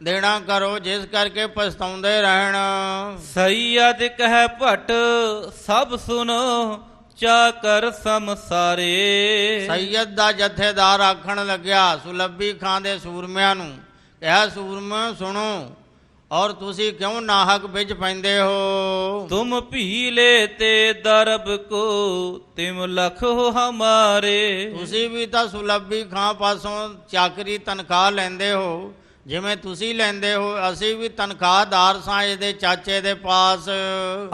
ਦੇਣਾ ਕਰੋ ਜਿਸ ਕਰਕੇ ਪਛਤਾਉਂਦੇ ਰਹਿਣ। ਸੈਯਦ ਕਹਿ ਭਟ ਸਭ ਸੁਨੋ ਚਾਕਰ ਸਮਸਾਰੇ। ਸੈਯਦ ਦਾ ਜਥੇਦਾਰ ਆਖਣ ਲੱਗਿਆ ਸੁਲਭੀ ਖਾਂ ਦੇ ਸੂਰਮਿਆਂ ਨੂੰ ਕਿਹਾ ਸੂਰਮਿਓ ਸੁਣੋ ਔਰ ਤੁਸੀਂ ਕਿਉਂ ਨਾਹਕ ਵਿੱਚ ਪੈਂਦੇ ਹੋ। ਤੁਮ ਭੀਲੇ ਤੇ ਦਰਬ ਕੋ ਤਿਮ ਲਖ ਹੋ ਹਮਾਰੇ। ਤੁਸੀਂ ਵੀ ਤਾਂ ਸੁਲਭੀ ਖਾਂ ਪਾਸੋਂ ਚਾਕਰੀ ਤਨਖਾਹ ਲੈਂਦੇ ਹੋ ਜਿਵੇਂ ਤੁਸੀਂ ਲੈਂਦੇ ਹੋ, ਅਸੀਂ ਵੀ ਤਨਖਾਹਦਾਰ ਸਾਂ ਇਹਦੇ ਚਾਚੇ ਦੇ ਪਾਸ।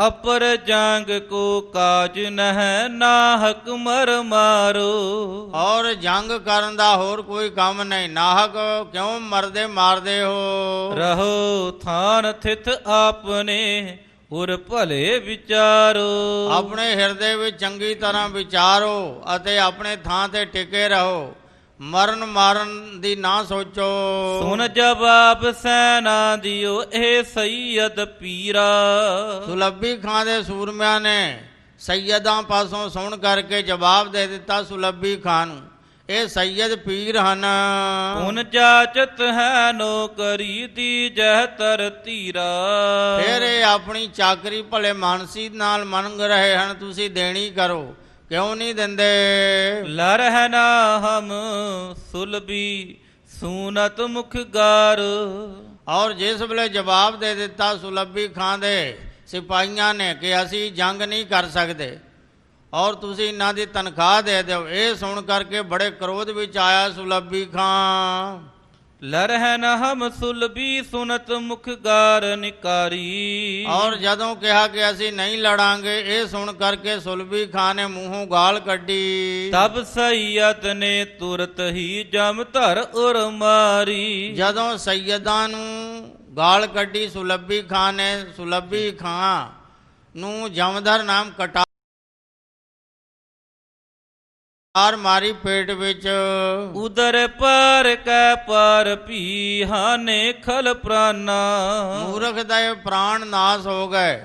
ਅਪਰ ਜੰਗ ਕੋ ਕਾਜ ਨਹਿ ਨਾਹਕ ਮਰ ਮਾਰੋ। ਔਰ ਜੰਗ ਕਰਨ ਦਾ ਹੋਰ ਕੋਈ ਕੰਮ ਨਹੀਂ, ਨਾਹਕ ਕਿਉਂ ਮਰਦੇ ਮਾਰਦੇ ਹੋ। ਰਹੋ ਥਾਨ ਥਿਤ ਆਪਨੇ ਉਰ ਭਲੇ ਵਿਚਾਰੋ। ਆਪਣੇ ਹਿਰਦੇ ਵਿੱਚ ਚੰਗੀ ਤਰ੍ਹਾਂ ਵਿਚਾਰੋ ਅਤੇ ਆਪਣੇ ਥਾਂ ਤੇ ਟਿਕੇ ਰਹੋ, ਮਰਨ ਮਾਰਨ ਦੀ ਨਾ ਸੋਚੋ। ਸੁਨ ਜਵਾਬ ਸੈਨਾ ਦਿਓ ਇਹ ਸੈਯਦ ਪੀਰਾ। ਸੁਲਭੀ ਖਾਂ ਦੇ ਸੂਰਮਿਆਂ ਨੇ ਸੈਯਦਾਂ ਪਾਸੋਂ ਸੁਣ ਕਰਕੇ ਜਵਾਬ ਦੇ ਦਿੱਤਾ ਸੁਲਭੀ ਖਾਂ ਨੂੰ ਇਹ ਸੈਯਦ ਪੀਰ ਹਨ। ਹੁਣ ਜਾਚਤ ਹੈ ਨੌਕਰੀ ਦੀ ਜਹ ਤਰ ਧੀਰਾ। ਫਿਰ ਇਹ ਆਪਣੀ ਚਾਕਰੀ ਭਲੇ ਮਾਨਸੀ ਨਾਲ ਮੰਗ ਰਹੇ ਹਨ, ਤੁਸੀਂ ਦੇਣੀ ਕਰੋ, ਕਿਉਂ ਨਹੀਂ ਦਿੰਦੇ। ਲਰ ਹੈ ਨਾ ਹਮ ਸੁਲਭੀ ਸੂਨਤ ਮੁਖ ਗਾਰ। ਔਰ ਜਿਸ ਵੇਲੇ ਜਵਾਬ ਦੇ ਦਿੱਤਾ ਸੁਲਭੀ ਖਾਂ ਦੇ ਸਿਪਾਹੀਆਂ ਨੇ ਕਿ ਅਸੀਂ ਜੰਗ ਨਹੀਂ ਕਰ ਸਕਦੇ ਔਰ ਤੁਸੀਂ ਇਹਨਾਂ ਦੀ ਤਨਖਾਹ ਦੇ ਦਿਓ, ਇਹ ਸੁਣ ਕਰਕੇ ਬੜੇ ਕ੍ਰੋਧ ਵਿੱਚ ਆਇਆ ਸੁਲਭੀ ਖਾਂ। ਲਰ ਹੈ ਨਾ ਹਮ ਸੁਲਭੀ ਸੁਨਤ ਮੁਖ ਗਾਰ ਨਿਕਾਰੀ। ਔਰ ਜਦੋਂ ਕਿਹਾ ਕਿ ਅਸੀਂ ਨਹੀਂ ਲੜਾਂਗੇ, ਇਹ ਸੁਣ ਕਰਕੇ ਸੁਲਭੀ ਖਾਂ ਨੇ ਮੂੰਹੋਂ ਗਾਲ ਕੱਢੀ। ਤਬ ਸੈਯਦ ਨੇ ਤੁਰਤ ਹੀ ਜਮ ਧਰ ਉਰ ਮਾਰੀ। ਜਦੋਂ ਸੈਯਦਾਂ ਨੂੰ ਗਾਲ ਕੱਢੀ ਸੁਲਭੀ ਖਾਂ ਨੇ, ਸੁਲਭੀ ਖਾਂ ਨੂੰ ਜਮਧਰ ਨਾਮ ਕਟਾਰ ਮਾਰੀ ਪੇਟ ਵਿੱਚ। ਉਦਰ ਪਰ ਕੈ ਪਰ ਭੀ ਹਾਨੇ ਖਲ ਪ੍ਰਾਨਾ। ਮੂਰਖ ਦੇ ਪ੍ਰਾਣ ਨਾਸ ਹੋ ਗਏ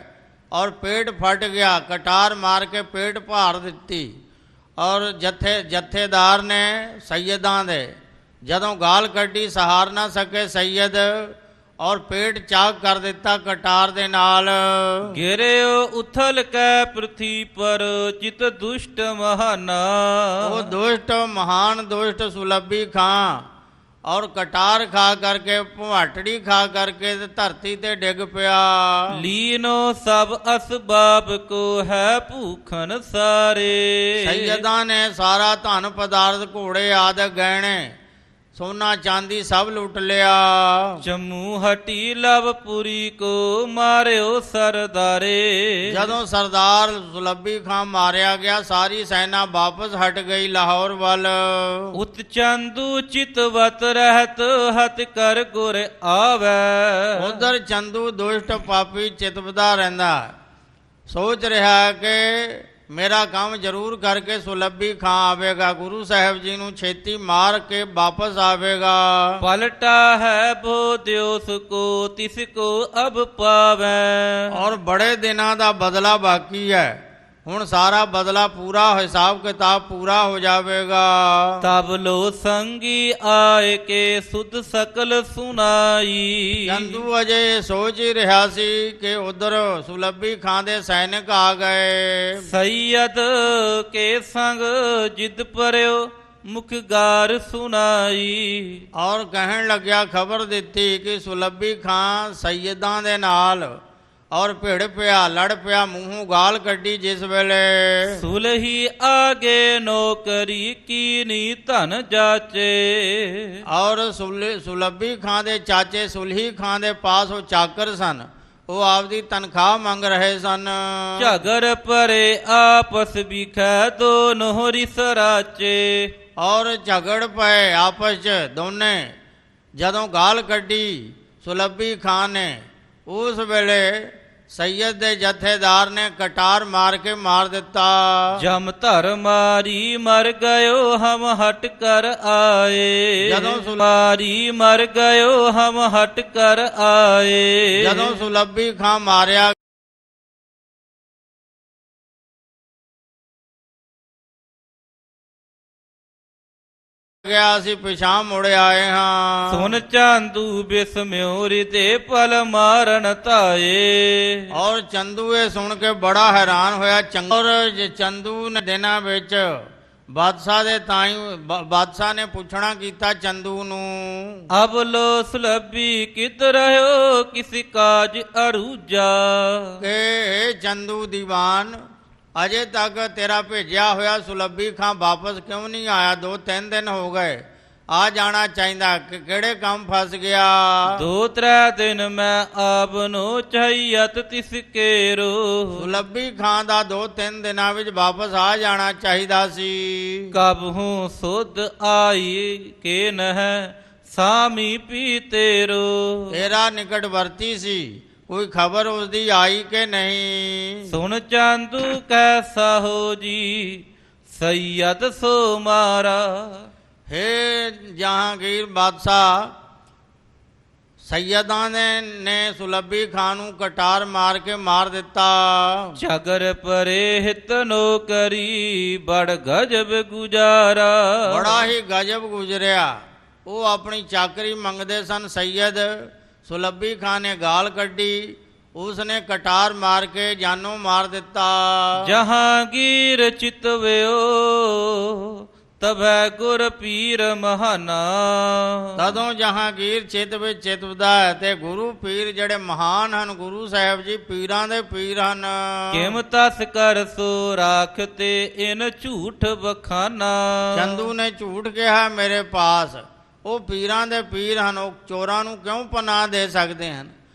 ਔਰ ਪੇਟ ਫਟ ਗਿਆ, ਕਟਾਰ ਮਾਰ ਕੇ ਪੇਟ ਭਾਰ ਦਿੱਤੀ। ਔਰ ਜਥੇਦਾਰ ਨੇ ਸੈਯਦਾਂ ਦੇ ਜਦੋਂ ਗਾਲ ਕੱਢੀ ਸਹਾਰ ਨਾ ਸਕੇ ਸੈਯਦ ਔਰ ਪੇਟ ਚਾਕ ਕਰ ਦਿੱਤਾ ਕਟਾਰ ਦੇ ਨਾਲ। ਗਿਰਿਓ ਉਥਲ ਕੈ ਪ੍ਰਥੀ ਪਰ ਚਿਤ ਦੁਸ਼ਟ ਮਹਾਨਾ। ਉਹ ਦੁਸ਼ਟ ਮਹਾਨ ਦੁਸ਼ਟ ਸੁਲਭੀ ਖਾਂ ਔਰ ਕਟਾਰ ਖਾ ਕਰਕੇ ਭਵਾਟੜੀ ਖਾ ਕਰਕੇ ਤੇ ਧਰਤੀ ਤੇ ਡਿੱਗ ਪਿਆ। ਲੀਨੋ ਸਭ ਅਸਬਾਬ ਕੋ ਹੈ ਭੂਖਨ ਸਾਰੇ। ਸੈਯਦਾਂ ਨੇ ਸਾਰਾ ਧਨ ਪਦਾਰਥ ਘੋੜੇ ਆਦਿ ਗਹਿਣੇ ਸੋਨਾ ਚਾਂਦੀ ਸਭ ਲੁੱਟ ਲਿਆ। ਜੰਮੂ ਹਟੀ ਲਵਪੁਰੀ ਕੋ ਮਾਰਿਓ ਸਰਦਾਰੇ। ਜਦੋਂ ਸਰਦਾਰ ਸੁਲੱਭੀ ਖਾਂ ਮਾਰਿਆ ਗਿਆ ਸਾਰੀ ਸੈਨਾ ਵਾਪਸ ਹਟ ਗਈ ਲਾਹੌਰ ਵੱਲ। ਉਤ ਚੰਦੂ ਚਿਤਵਤ ਰਹਿਤ ਹਤ ਕਰ ਗੁਰ ਆਵੈ। ਉਧਰ ਚੰਦੂ ਦੁਸ਼ਟ ਪਾਪੀ ਚਿਤਵਦਾ ਰਹਿੰਦਾ, ਸੋਚ ਰਿਹਾ ਕਿ ਮੇਰਾ ਕੰਮ ਜ਼ਰੂਰ ਕਰਕੇ ਸੁਲੱਭੀ ਖਾਂ ਆਵੇਗਾ, ਗੁਰੂ ਸਾਹਿਬ ਜੀ ਨੂੰ ਛੇਤੀ ਮਾਰ ਕੇ ਵਾਪਸ ਆਵੇਗਾ। ਪਲਟਾ ਹੈ ਬੋਧਿਓਸ ਕੋ ਤਿਸ ਕੋ ਅਬ ਪਾਵੈ। ਔਰ ਬੜੇ ਦਿਨਾਂ ਦਾ ਬਦਲਾ ਬਾਕੀ ਹੈ, ਹੁਣ ਸਾਰਾ ਬਦਲਾ ਪੂਰਾ ਹਿਸਾਬ ਕਿਤਾਬ ਪੂਰਾ ਹੋ ਜਾਵੇਗਾ। ਤਬ ਲੋ ਸੰਗੀ ਆਏ ਕੇ ਸੁਧ ਸਕਲ ਸੁਨਾਈ। ਚੰਦੂ ਅਜੇ ਸੋਚ ਹੀ ਰਿਹਾ ਸੀ ਕਿ ਉਧਰ ਸੁਲੱਭੀ ਖਾਂ ਦੇ ਸੈਨਿਕ ਆ ਗਏ। ਸੈਯਦ ਕੇ ਸੰਗ ਜਿਦ ਪਰਿਓ ਮੁਖ ਗਾਰ ਸੁਨਾਈ। ਔਰ ਕਹਿਣ ਲੱਗਿਆ, ਖਬਰ ਦਿੱਤੀ ਕਿ ਸੁਲੱਭੀ ਖਾਂ ਸੈਯਦਾਂ ਦੇ ਨਾਲ ਔਰ ਭਿੜ ਪਿਆ, ਲੜ ਪਿਆ, ਮੂੰਹੋਂ ਗਾਲ ਕੱਢੀ ਜਿਸ ਵੇਲੇ। ਸੁਲਹੀ ਆਗੇ ਨੌਕਰੀ ਕੀਨੀ ਧਨ ਜਾਚੇ। ਔਰ ਸੁਲੱਭੀ ਖਾਂ ਦੇ ਚਾਚੇ ਸੁਲਹੀ ਖਾਂ ਦੇ ਪਾਸ ਉਹ ਚਾਕਰ ਸਨ, ਉਹ ਆਪਦੀ ਤਨਖਾਹ ਮੰਗ ਰਹੇ ਸਨ। ਝਗਰ ਪਰੇ ਆਪਸ ਵਿਖੈ ਦੋਨੋਂ ਰਿਸ ਰਾਚੇ। ਔਰ ਝਗੜ ਪਏ ਆਪਸ 'ਚ ਦੋਨੇ। ਜਦੋਂ ਗਾਲ ਕੱਢੀ ਸੁਲੱਭੀ ਖਾਂ ਨੇ, ਉਸ ਵੇਲੇ ਸੈਯਦ ਦੇ ਜਥੇਦਾਰ ਨੇ ਕਟਾਰ ਮਾਰ ਕੇ ਮਾਰ ਦਿੱਤਾ। ਜਮ ਧਰ ਮਾਰੀ ਮਰ ਗਇਓ ਹਮ ਹਟ ਕਰ ਆਏ। ਜਦੋਂ ਮਾਰੀ ਮਰ ਗਇਓ ਹਮ ਹਟ ਕਰ ਆਏ। ਜਦੋਂ ਸੁਲੱਭੀ ਖਾਂ ਮਾਰਿਆ ਗਿਆ, ਅਸੀਂ ਪਿਛਾਂ ਮੁੜ ਆਏ ਹਾਂ। ਸੁਨ ਚਾਂਦੂ ਬਿਸਮਿਓ ਰਿਦੇ ਪਲ ਮਾਰਨ ਧਾਏ। ਔਰ ਚੰਦੂ ਇਹ ਸੁਣ ਕੇ ਬੜਾ ਹੈਰਾਨ ਹੋਇਆ। ਔਰ ਚੰਦੂ ਨੇ ਦਿਨਾਂ ਵਿੱਚ ਬਾਦਸ਼ਾਹ ਦੇ ਤਾਈ ਬਾਦਸ਼ਾਹ ਨੇ ਪੁੱਛਣਾ ਕੀਤਾ ਚੰਦੂ ਨੂੰ, ਅਬ ਲੋ ਸੁਲੱਭੀ ਕਿਤ ਰਹਿਓ ਕਿਸ ਕਾਜ ਅਰੂਜਾ। ਕਿ ਇਹ ਚੰਦੂ ਦੀਵਾਨ ਅਜੇ ਤੱਕ ਤੇਰਾ ਭੇਜਿਆ ਹੋਇਆ ਸੁਲੱਭੀ ਖਾਂ ਵਾਪਸ ਕਿਉਂ ਨਹੀਂ ਆਇਆ? 2-3 ਦਿਨ ਹੋ ਗਏ, ਆ ਜਾਣਾ ਚਾਹੀਦਾ, ਕਿ ਕਿਹੜੇ ਕੰਮ ਫਸ ਗਿਆ? 2-3 ਦਿਨ ਮੈਂ ਆਪ ਨੂੰ ਚਾਹੀਅਤ ਤਿਸ ਕੇਰੋ। ਸੁਲੱਭੀ ਖਾਂ ਦਾ 2-3 ਦਿਨਾਂ ਵਿੱਚ ਵਾਪਸ ਆ ਜਾਣਾ ਚਾਹੀਦਾ ਸੀ। ਕਬਹੂ ਸੁਧ ਆਈ ਕੇ ਨਹਿ ਸਾਮੀ ਪੀ ਤੇਰੋ। ਤੇਰਾ ਨਿਕਟਵਰਤੀ ਸੀ, ਕੋਈ ਖਬਰ ਉਸਦੀ ਆਈ ਕਿ ਨਹੀਂ? ਸੁਨ ਚਾਂਦੂ ਕੈਸਾ ਹੋ ਜੀ ਸੈਯਦ ਸੋ ਮਾਰਾ। ਹੇ ਜਹਾਂਗੀਰ ਬਾਦਸ਼ਾਹ, ਸੈਯਦਾਂ ਨੇ ਸੁਲੱਭੀ ਖਾਂ ਨੂੰ ਕਟਾਰ ਮਾਰ ਕੇ ਮਾਰ ਦਿੱਤਾ। ਝਗਰ ਪਰੇ ਹਿਤ ਨੌਕਰੀ ਬੜ ਗਜਬ ਗੁਜ਼ਾਰਾ। ਬੜਾ ਹੀ ਗਜਬ ਗੁਜ਼ਰਿਆ। ਉਹ ਆਪਣੀ ਚਾਕਰੀ ਮੰਗਦੇ ਸਨ ਸੈਯਦ। ਸੁਲੱਭੀ ਖਾਂ ਨੇ ਗਾਲ ਕੱਢੀ, ਉਸਨੇ ਕਟਾਰ ਮਾਰ ਕੇ ਜਾਨੋਂ ਮਾਰ ਦਿੱਤਾ। ਜਹਾਂਗੀਰ ਚਿਤਵਿਓ ਤਬੈ ਗੁਰ ਪੀਰ ਮਹਾਨਾ। ਤਦੋਂ ਜਹਾਂਗੀਰ ਚਿੱਤ ਵਿੱਚ ਚਿਤਵਦਾ ਹੈ ਤੇ ਗੁਰੂ ਪੀਰ ਜਿਹੜੇ ਮਹਾਨ ਹਨ, ਗੁਰੂ ਸਾਹਿਬ ਜੀ ਪੀਰਾਂ ਦੇ ਪੀਰ ਹਨ। ਕਿਮ ਤਸ ਕਰ ਸੋ ਰਾਖਤੇ ਇਨ ਝੂਠ ਬਖਾਨਾ। ਚੰਦੂ ਨੇ ਝੂਠ ਕਿਹਾ ਮੇਰੇ ਪਾਸ, ਉਹ ਪੀਰਾਂ ਦੇ ਪੀਰ ਹਨ, ਉਹ ਚੋਰਾਂ ਨੂੰ ਕਿਉਂ ਪਨਾਹ ਦੇ ਸਕਦੇ ਹਨ?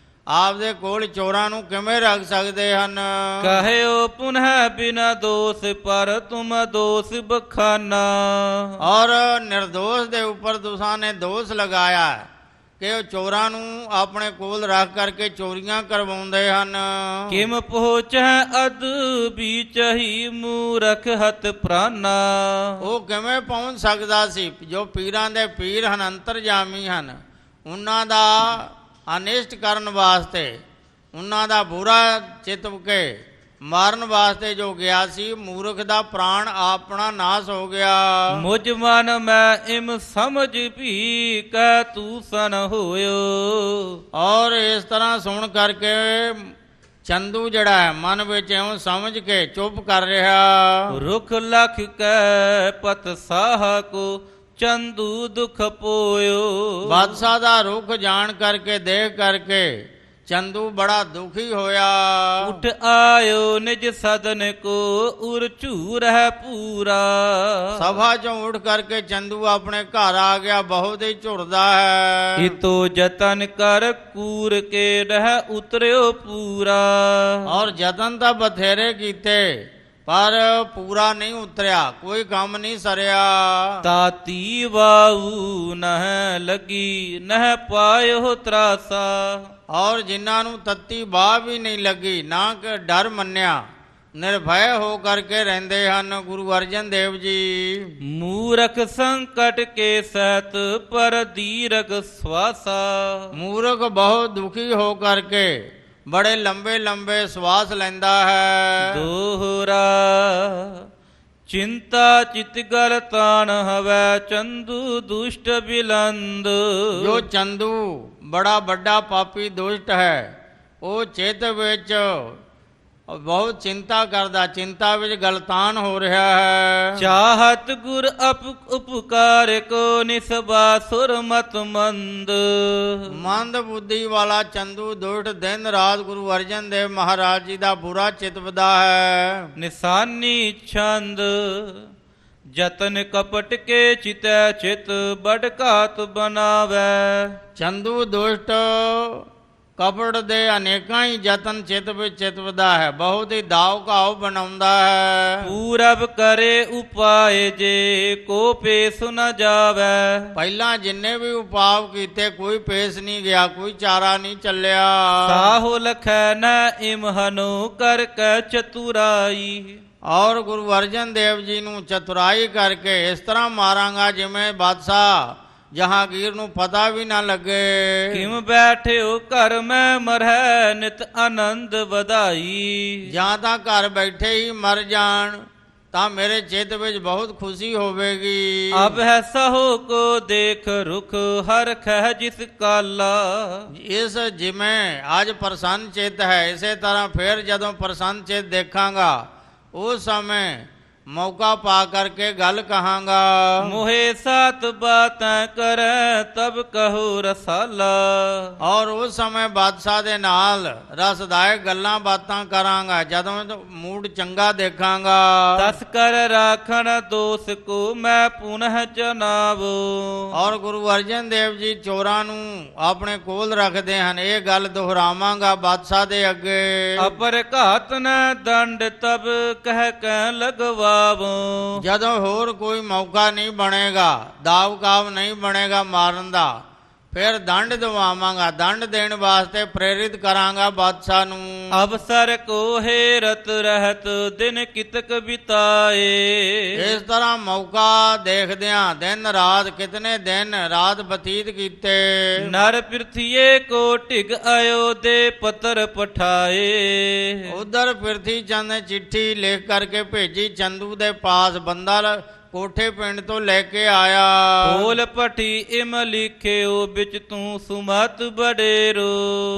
ਆਪਦੇ ਕੋਲ ਚੋਰਾਂ ਨੂੰ ਕਿਵੇਂ ਰੱਖ ਸਕਦੇ ਹਨ? ਕਹਿਓ ਪੁਨਹ ਬਿਨਾ ਦੋਸ ਪਰ ਤੁਮ ਦੋਸ ਬਖਾਨਾ। ਔਰ ਨਿਰਦੋਸ਼ ਦੇ ਉੱਪਰ ਤੁਸਾਂ ਨੇ ਦੋਸ਼ ਲਗਾਇਆ ਕਿ ਉਹ ਚੋਰਾਂ ਨੂੰ ਆਪਣੇ ਕੋਲ ਰੱਖ ਕਰਕੇ ਚੋਰੀਆਂ ਕਰਵਾਉਂਦੇ ਹਨ। ਕਿਮ ਪਹੁੰਚੈ ਅਦ ਬੀਚਹੀ ਮੂਰਖ ਹੱਥ ਪ੍ਰਾਨਾ। ਉਹ ਕਿਵੇਂ ਪਹੁੰਚ ਸਕਦਾ ਸੀ? ਜੋ ਪੀਰਾਂ ਦੇ ਪੀਰ ਹਨ, ਅੰਤਰਜਾਮੀ ਹਨ, ਉਹਨਾਂ ਦਾ ਅਨਿਸ਼ਟ ਕਰਨ ਵਾਸਤੇ, ਉਹਨਾਂ ਦਾ ਬੁਰਾ ਚਿਤਵ ਕੇ ਮਾਰਨ ਵਾਸਤੇ ਜੋ ਗਿਆ ਸੀ, ਮੂਰਖ ਦਾ ਪ੍ਰਾਣ ਆਪਣਾ ਨਾਸ ਹੋ ਗਿਆ। ਮੁਝ ਮਨ ਮੈਂ ਇਮ ਸਮਝ ਵੀ ਕਹਿ ਤੂੰ ਸਨ ਹੋਇਓ। ਔਰ ਇਸ ਤਰ੍ਹਾਂ ਸੁਣ ਕਰਕੇ ਚੰਦੂ ਜਿਹੜਾ ਹੈ ਮਨ ਵਿੱਚ ਇਉਂ ਸਮਝ ਕੇ ਚੁੱਪ ਕਰ ਰਿਹਾ। ਰੁਖ ਲਖ ਕੈ ਪਤ ਸਾਹ ਕੋ ਚੰਦੂ ਦੁਖ ਪੋਇਓ। ਬਾਦਸ਼ਾਹ ਦਾ ਰੁਖ ਜਾਣ ਕਰਕੇ ਦੇਖ ਕਰਕੇ ਚੰਦੂ ਬੜਾ ਦੁਖੀ ਹੋਇਆ। ਉਠ ਆਇਓ ਨਿਜ ਸਦਨ ਕੋ ਉਰ ਝੂਰ ਹੈ ਪੂਰਾ। ਸਭਾ ਚੋਂ ਉੱਠ ਕਰਕੇ ਚੰਦੂ ਆਪਣੇ ਘਰ ਆ ਗਿਆ, ਬਹੁਤ ਹੀ ਝੁਰਦਾ ਹੈ। ਇਤੋ ਜਤਨ ਕਰ ਕੂਰ ਕੇ ਰਹਿ ਉਤਰਿਓ ਪੂਰਾ। ਔਰ ਯਤਨ ਤਾਂ ਬਥੇਰੇ ਕੀਤੇ ਪਰ ਪੂਰਾ ਨਹੀਂ ਉਤਰਿਆ, ਕੋਈ ਕੰਮ ਨਹੀਂ ਸਰਿਆ। ਤਾਤੀ ਵਾਊ ਨਹਿ ਲੱਗੀ ਨਹਿ ਪਾਇਓ ਤਰਾਸਾ। ਔਰ ਜਿਨ੍ਹਾਂ ਨੂੰ ਤੱਤੀ ਬਾਹ ਵੀ ਨਹੀਂ ਲੱਗੀ, ਨਾ ਕਿ ਡਰ ਮੰਨਿਆ, ਨਿਰਭੈ ਹੋ ਕਰਕੇ ਰਹਿੰਦੇ ਹਨ ਗੁਰੂ ਅਰਜਨ ਦੇਵ ਜੀ। ਮੂਰਖ ਸੰਕਟ ਕੇ ਸਹਿਤ ਪਰ ਦੀਰਘ ਸਵਾਸਾ। ਮੂਰਖ ਬਹੁਤ ਦੁਖੀ ਹੋ ਕਰਕੇ ਬੜੇ ਲੰਬੇ ਲੰਬੇ ਸਵਾਸ ਲੈਂਦਾ ਹੈ। ਦੋਹਰਾ ਚਿੰਤਾ ਚਿਤ ਗਲ ਤਾਣ ਹਵੈ ਚੰਦੂ ਦੁਸ਼ਟ ਬਿਲੰਦ। ਜੋ ਚੰਦੂ ਬੜਾ ਵੱਡਾ ਪਾਪੀ ਦੁਸ਼ਟ ਹੈ, ਉਹ ਚਿੱਤ ਵਿੱਚ ਬਹੁਤ ਚਿੰਤਾ ਕਰਦਾ, ਚਿੰਤਾ ਵਿੱਚ ਗਲਤਾਨ ਹੋ ਰਿਹਾ ਹੈ। ਚਾਹਤ ਗੁਰ ਉਪਕਾਰ ਕੋ ਨਿਸਬਾ ਸੁਰ ਮਤ ਮੰਦ। ਮੰਦ ਬੁੱਧੀ ਵਾਲਾ ਚੰਦੂ ਦੁਸ਼ਟ ਦਿਨ ਰਾਤ ਗੁਰੂ ਅਰਜਨ ਦੇਵ ਮਹਾਰਾਜ ਜੀ ਦਾ ਬੁਰਾ ਚਿਤਵਦਾ ਹੈ। ਨਿਸ਼ਾਨੀ ਛੰਦ ਜਤਨ ਕਪਟ ਕੇ ਚਿਤੈ ਚਿਤ ਬੜ ਘਾਤ ਬਨਾਵੈ। ਚੰਦੂ ਦੁਸ਼ਟ ਕਪਟ ਦੇ ਅਨੇਕਾਂ ਹੀ ਯਤਨ ਚਿਤ ਵਿੱਚ ਚਿਤਵਦਾ ਹੈ, ਬਹੁਤ ਹੀ ਦਾਵ ਘਾਵ ਬਣਾਉਂਦਾ ਹੈ। ਪੂਰਬ ਕਰੇ ਉਪਾਏ ਜੇ ਕੋ ਪੇਸ ਨ ਜਾਵੈ। ਪਹਿਲਾਂ ਜਿੰਨੇ ਵੀ ਉਪਾਅ ਕੀਤੇ ਕੋਈ ਪੇਸ ਨਹੀਂ ਗਿਆ, ਕੋਈ ਚਾਰਾ ਨਹੀਂ ਚੱਲਿਆ। ਸਾਹੋ ਲਖੈ ਨ ਇਮਹਨੋ ਕਰ ਕੈ ਚਤੁਰਾਈ। ਔਰ ਗੁਰੂ ਅਰਜਨ ਦੇਵ ਜੀ ਨੂੰ ਚਤੁਰਾਈ ਕਰਕੇ ਇਸ ਤਰ੍ਹਾਂ ਮਾਰਾਂਗਾ ਜਿਵੇਂ ਬਾਦਸ਼ਾਹ ਜਹਾਂਗੀਰ ਨੂੰ ਪਤਾ ਵੀ ਨਾ ਲੱਗੇ। ਕਿਮ ਬੈਠਿਓ ਘਰ ਮੈਂ ਮਰਹਿ ਨਿਤ ਆਨੰਦ ਵਧਾਈ। ਜਾਂ ਤਾਂ ਘਰ ਬੈਠੇ ਹੀ ਮਰ ਜਾਣ ਤਾਂ ਮੇਰੇ ਚਿੱਤ ਵਿੱਚ ਬਹੁਤ ਖੁਸ਼ੀ ਹੋਵੇਗੀ। ਅਬ ਹੈ ਸਹੋ ਕੋ ਦੇਖ ਰੁਖ ਹਰ ਖਹਿ ਜਿਸ ਕਾਲਾ। ਇਸ ਜਿਵੇਂ ਅੱਜ ਪ੍ਰਸੰਨ ਚਿੱਤ ਹੈ, ਇਸੇ ਤਰ੍ਹਾਂ ਫਿਰ ਜਦੋਂ ਪ੍ਰਸੰਨ ਚਿੱਤ ਦੇਖਾਂਗਾ ਉਸ ਸਮੇਂ ਮੌਕਾ ਪਾ ਕਰਕੇ ਗੱਲ ਕਹਾਂਗਾ। ਮੋਹੇ ਸਾਤ ਬਾਤਾਂ ਕਰੈ ਤਬ ਕਹੋ ਰਸਾਲਾ। ਔਰ ਉਸ ਸਮੇਂ ਬਾਦਸ਼ਾਹ ਦੇ ਨਾਲ ਰਸਦਾਇਕ ਗੱਲਾਂ ਬਾਤਾਂ ਕਰਾਂਗਾ ਜਦੋਂ ਮੂਡ ਚੰਗਾ ਦੇਖਾਂਗਾ। ਤਸ ਕਰ ਰਾਖਣ ਦੋਸ ਕੋ ਮੈਂ ਪੁਨਹ ਜਨਾਵੋ। ਔਰ ਗੁਰੂ ਅਰਜਨ ਦੇਵ ਜੀ ਚੋਰਾਂ ਨੂੰ ਆਪਣੇ ਕੋਲ ਰੱਖਦੇ ਹਨ, ਇਹ ਗੱਲ ਦੁਹਰਾਵਾਂਗਾ ਬਾਦਸ਼ਾਹ ਦੇ ਅੱਗੇ। ਅਪਰ ਘਾਤ ਨ ਦੰਡ ਤਬ ਕਹਿ ਕੈ ਲਗਵਾ। ਜਦੋਂ ਹੋਰ ਕੋਈ ਮੌਕਾ ਨਹੀਂ ਬਣੇਗਾ, ਦਾਵ ਕਾਵ ਨਹੀਂ ਬਣੇਗਾ ਮਾਰਨ ਦਾ, ਫਿਰ ਦੰਡ ਦਵਾਵਾਂਗਾ। ਦੰਡ ਦੇਣ ਵਾਸਤੇ ਪ੍ਰੇਰਿਤ ਕਰਾਂਗਾ ਬਾਦਸ਼ਾਹ ਨੂੰ। ਅਵਸਰ ਕੋ ਹੇਰਤ ਰਹਿਤ ਦਿਨ ਕਿਤਕ ਬਿਤਾਏ। ਇਸ ਤਰ੍ਹਾਂ ਮੌਕਾ ਦੇਖਦਿਆਂ ਦਿਨ ਰਾਤ ਕਿਤਨੇ ਦਿਨ ਰਾਤ ਬਤੀਤ ਕੀਤੇ। ਨਰ ਪ੍ਰਿਥੀਏ ਕੋ ਢਿਗ ਆਇਓ ਦੇ ਪੱਤਰ ਪਠਾਏ। ਉਧਰ ਪ੍ਰਿਥੀ ਚੰਦ ਨੇ ਚਿੱਠੀ ਲਿਖ ਕਰਕੇ ਭੇਜੀ ਚੰਦੂ ਦੇ ਪਾਸ। ਬੰਦਾ ਕੋਠੇ ਪਿੰਡ ਤੋਂ ਲੈ ਕੇ ਆਇਆ। ਬੋਲ ਪਠੀ ਇਮ ਲਿਖਿਓ ਵਿੱਚ ਤੂੰ ਸੁਮਤ ਬਡੇਰੋ।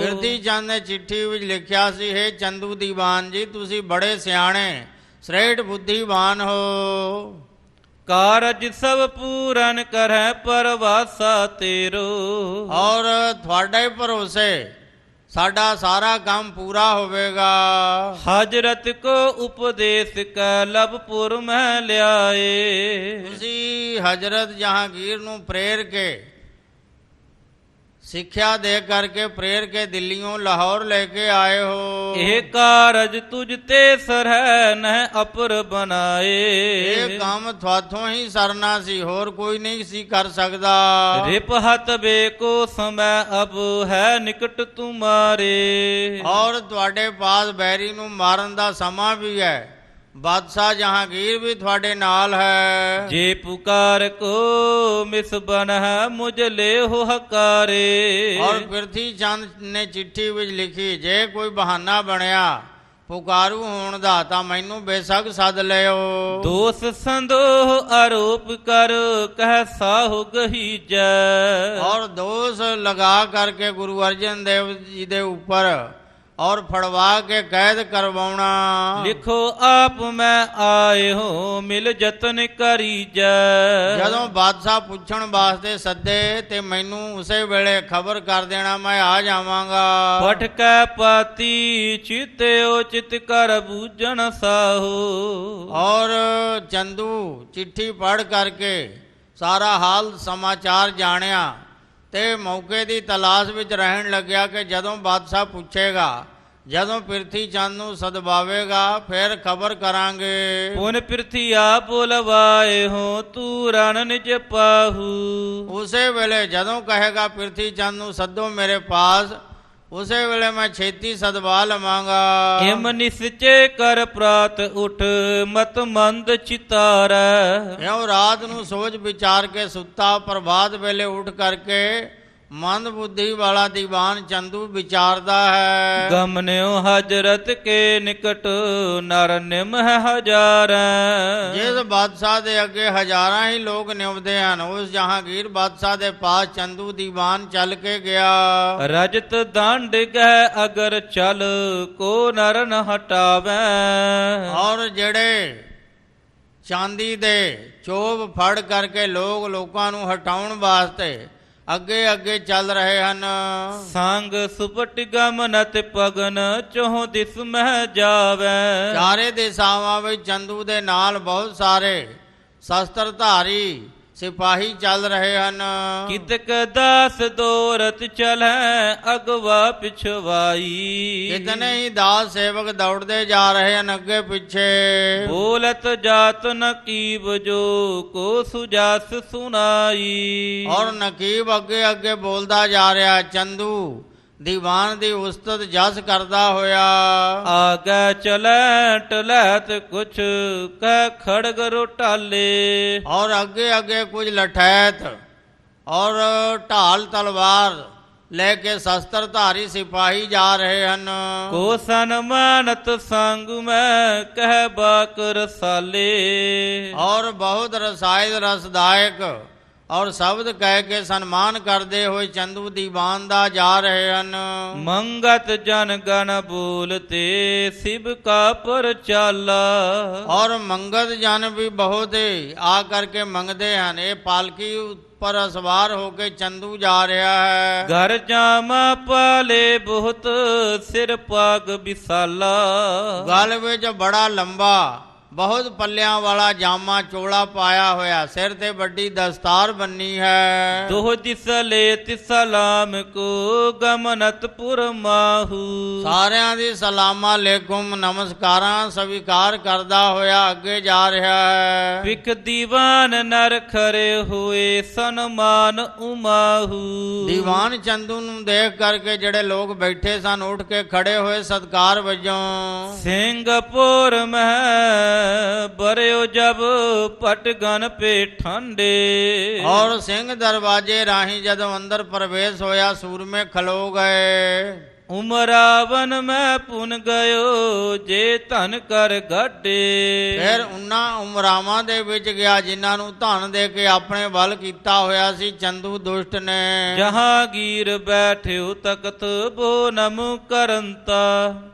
ਪ੍ਰਿਥੀ ਚੰਦ ਨੇ ਚਿੱਠੀ ਵਿੱਚ ਲਿਖਿਆ ਸੀ, ਹੇ ਚੰਦੂ ਦੀਵਾਨ ਜੀ, ਤੁਸੀਂ ਬੜੇ ਸਿਆਣੇ ਸ੍ਰੇਸ਼ਟ ਬੁੱਧੀਵਾਨ ਹੋ। ਕਾਰਜ ਸਭ ਪੂਰਨ ਕਰੈ ਪਰਵਾਸਾ ਤੇਰੋ। ਔਰ ਤੁਹਾਡੇ ਭਰੋਸੇ ਸਾਡਾ ਸਾਰਾ ਕੰਮ ਪੂਰਾ ਹੋਵੇਗਾ। ਹਜਰਤ ਕੋ ਉਪਦੇਸ਼ ਕੈ ਲਭਪੁਰ ਮੈਂ ਲਿਆਏ। ਤੁਸੀਂ ਹਜ਼ਰਤ ਜਹਾਂਗੀਰ ਨੂੰ ਪ੍ਰੇਰ ਕੇ ਸਿੱਖਿਆ ਦੇ ਕਰਕੇ ਪ੍ਰੇਰ ਕੇ ਦਿੱਲੀੋਂ ਲਾਹੌਰ ਲੈ ਕੇ ਆਏ ਹੋ। ਇਹ ਕਾਰਜ ਤੁਝ ਤੇ ਸਰਹਿ ਨਹਿ ਅਪਰ ਬਨਾਏ। ਇਹ ਕੰਮ ਤੁਹਾਥੋਂ ਹੀ ਸਰਨਾ ਸੀ, ਹੋਰ ਕੋਈ ਨਹੀਂ ਸੀ ਕਰ ਸਕਦਾ। ਰਿਪ ਹਤ ਬੇ ਕੋ ਸਮੈ ਅਬ ਹੈ ਨਿਕਟ ਤੁਮਾਰੇ। ਔਰ ਤੁਹਾਡੇ ਪਾਸ ਬੈਰੀ ਨੂੰ ਮਾਰਨ ਦਾ ਸਮਾਂ ਵੀ ਹੈ। ਬਾਦਸ਼ਾਹ ਜਹਾਂਗੀਰ ਵੀ ਤੁਹਾਡੇ ਨਾਲ ਹੈ। ਜੇ ਪੁਕਾਰ ਕੋ ਮਿਸ ਬਨਹਿ ਮੁਝ ਲੇਹੁ ਹਕਾਰੇ। ਔਰ ਪ੍ਰਿਥੀ ਚੰਦ ਨੇ ਚਿੱਠੀ ਵਿੱਚ ਲਿਖੀ, ਜੇ ਕੋਈ ਬਹਾਨਾ ਬਣਿਆ ਪੁਕਾਰੂ ਹੋਣ ਦਾ ਤਾਂ ਮੈਨੂੰ ਬੇਸ਼ੱਕ ਸੱਦ ਲਿਓ। ਦੋਸ ਸੰਦੋਹ ਆਰੋਪ ਕਰ ਕਹਿ ਸਾਹੁ ਗਹੀਜੈ। ਔਰ ਦੋਸ਼ ਲਗਾ ਕਰਕੇ ਗੁਰੂ ਅਰਜਨ ਦੇਵ ਜੀ ਦੇ ਉੱਪਰ और फड़वा के कैद करवाउणा। ਲਿਖੋ ਆਪ ਮੈਂ ਆਏ ਹੋ ਮਿਲ ਜਤਨ ਕਰੀਜੈ। ਜਦੋਂ ਬਾਦਸ਼ਾਹ ਪੁੱਛਣ ਵਾਸਤੇ ਸੱਦੇ ਤੇ ਮੈਨੂੰ ਉਸੇ ਵੇਲੇ ਖਬਰ ਕਰ ਦੇਣਾ, ਮੈਂ ਆ ਜਾਵਾਂਗਾ। ਪਠ ਕੈ ਪਾਤੀ ਚਿਤਿਓ ਚਿਤ ਕਰ ਬੂਝਣ ਸਾਹੋ। और चंदू चिट्ठी पढ़ करके सारा हाल समाचार जानिया ते मौके की तलाश विच रहन लग्या कि जदों बादशाह पूछेगा, जदों पिरथी चंद नूं सदवावेगा फिर खबर करांगे। पुन पिरथी आ बोलवाए हो तू रण निज पाहू। उसे वेले जदों कहेगा पिरथी चंद नूं सदो मेरे पास, उसे वेले मैं छेती सदवा लवांगा। इम निश्चय कर प्रात उठ मत मंद चितारै। इउं रात नूं सोच विचार के सुता, प्रभात वेले उठ करके मंद बुद्धि वाला दीवान चंदू विचारदा है। गमन्यो हजरत के निकट नर निम है हजारै। जिस बादशाह दे अगे हजारां ही लोग निवदे हन, उस जहांगीर बादशाह दे पास चंदू दीवान चल के गया। रजत दंड गह अगर चल को नर न हटावै। और जेड़े चांदी दे चोब फड़ करके लोकां नूं हटाउण वास्ते ਅੱਗੇ ਅੱਗੇ ਚੱਲ ਰਹੇ ਹਨ। ਸੰਗ ਸੁਪਟ ਗਮਨਤ ਪਗਨ ਚੋਹ ਦਿਸ ਮਹਿ ਜਾਵੇ। ਚਾਰੇ ਦਿਸ਼ਾਵਾਂ ਵਿੱਚ ਚੰਦੂ ਦੇ ਨਾਲ ਬਹੁਤ ਸਾਰੇ ਸ਼ਸਤਰਧਾਰੀ सिपाही चल रहे हैं। कितक दास दौरत चलै अगवा पिछवाई। कितने ही दास सेवक दौड़ते जा रहे हैं अगे पीछे। बोलत जात नकीब जो को सुजास सुनाई। और नकीब अगे अगे बोलता जा रहा है। चंदू दीवान दी उस्तत जस करदा होया आगे चलै टलैत कुछ कह खड़ग रोटाले। और अगे अगे कुछ लठैत और ढाल तलवार लेके शस्त्रधारी सिपाही जा रहे हैं। को सन्मानत संग में कह बाक रसाले। और बहुत रसायद रसदायक और शब्द कह के सन्मान करते हुए चंदू दीवान दा जा रहे हैं। मंगत जन गण बोलते शिव का पर चाला। और मंगत जन भी बहुत आ करके मंगते हैं। ये पालकी पर सवार होके चंदू जा रहा है। घर जामा पाले बहुत सिर पाग विशाला। गल विच बड़ा लंबा बहुत पल्लियां वाला जामा चोला पाया होया, सिर ते बड़ी दस्तार बन्नी है। दोह दिस ले सलाम को गमनतपुर माहू। सारियां दी सलामा लेकुम नमस्कारां स्वीकार करदा होया अगे जा रहा है। पिख दीवान नर खरे हुए सन्मान उमाहू। दीवान चंदू नूं देख करके जेड़े लोग बैठे सन उठ के खड़े होए सत्कार वजों। सिंगापुर में बरयो जब पटगन पे ठंडे। और सिंह दरवाजे राही जदों अंदर प्रवेश होया सूरमे खलो गए। उमरावन में पुन गयो जे धन कर गड्डे। फिर उन्ना उमरावां दे विच गया जिन्हां नूं धन दे के अपने वल कीता होया सी चंदू दुष्ट ने। जहांगीर बैठियो तख्त बो नम करंता।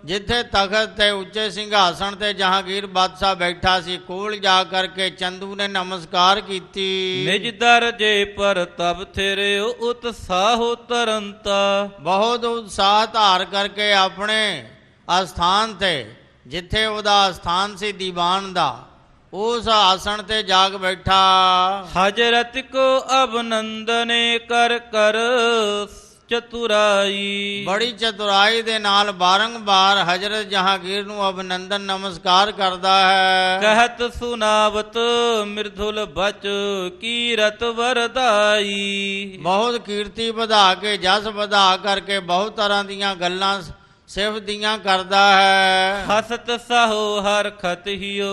जिथे तख्त ते उच्चे सिंघासन ते जहांगीर बादशाह बैठा सी कोल जा करके चंदू ने नमस्कार कीती। निज दरजे पर तब थेरे उत्साहो तरंता। बहुत उत्साह धार करके अपने आस्थान थे जिथे उदा आस्थान सी दीवान दा उस आसन ते जाग बैठा। हजरत को अभिनंदने कर कर चतुराई। बड़ी चतुराई दे नाल बारंबार हजरत जहांगीर नूं अभिनंदन नमस्कार करदा है। कहत सुनावत मृदुल बच कीरत वरदाई। बहुत कीर्ति ਵਧਾ के जस ਵਧਾ करके बहुत तरह दीयां गल्लां सिफ दियां करदा है। हसत साहो हर खत हियो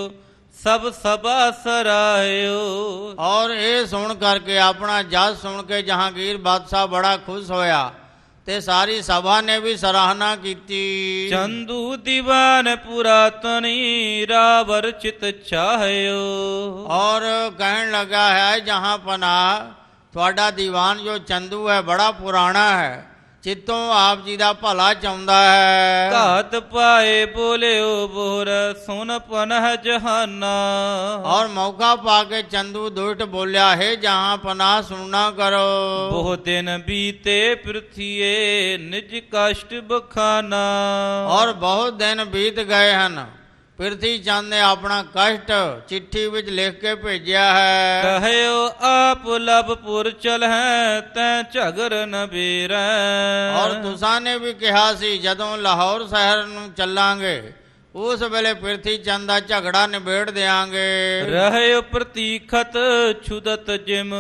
सब सभा सरायो। और ये सुन करके अपना जस सुन के जहांगीर बादशाह बड़ा खुश होया ते सारी सभा ने भी सराहना की। चंदू दीवान पुरातनी रावर चित चाहयो। और कहन लगा है जहां पना थोड़ा दीवान जो चंदू है बड़ा पुराना है, ਚਿੱਤੋਂ ਆਪ ਜੀ ਦਾ ਭਲਾ ਚਾਹੁੰਦਾ ਹੈ। ਘਾਤ ਪਾਏ ਬੋਲਿਓ ਬੋਰ ਸੁਨ ਪਨਹ ਜਹਾਨਾ। ਔਰ ਮੌਕਾ ਪਾ ਕੇ ਚੰਦੂ ਦੁਸ਼ਟ ਬੋਲਿਆ, ਹੈ ਜਹਾਂ ਪਨਾਹ ਸੁਣਨਾ ਕਰੋ। ਬਹੁ ਦਿਨ ਬੀਤੇ ਪ੍ਰਿਥੀਏ ਨਿਜ ਕਸ਼ਟ ਬਖਾਨਾ। ਔਰ ਬਹੁਤ ਦਿਨ ਬੀਤ ਗਏ ਹਨ, ਪ੍ਰਿਥੀ ਚੰਦ ਨੇ ਆਪਣਾ ਕਸ਼ਟ ਚਿੱਠੀ ਵਿੱਚ ਲਿਖ ਕੇ ਭੇਜਿਆ ਹੈ। ਕਹਿਓ ਆਪ ਲਭਪੁਰ ਚਲਹਿ ਤੈ ਝਗਰ ਨ ਬੇਰੈ। ਔਰ ਤੁਸਾਂ ਨੇ ਵੀ ਕਿਹਾ ਸੀ ਜਦੋਂ ਲਾਹੌਰ ਸ਼ਹਿਰ ਨੂੰ ਚੱਲਾਂਗੇ ਉਸ ਵੇਲੇ ਪ੍ਰਿਥੀ ਚੰਦ ਦਾ ਝਗੜਾ ਨਿਬੇੜ ਦਿਆਂਗੇ। ਰਹਿਓ ਪ੍ਰਤੀਖਤ ਛੁਦਤ ਜਿਮ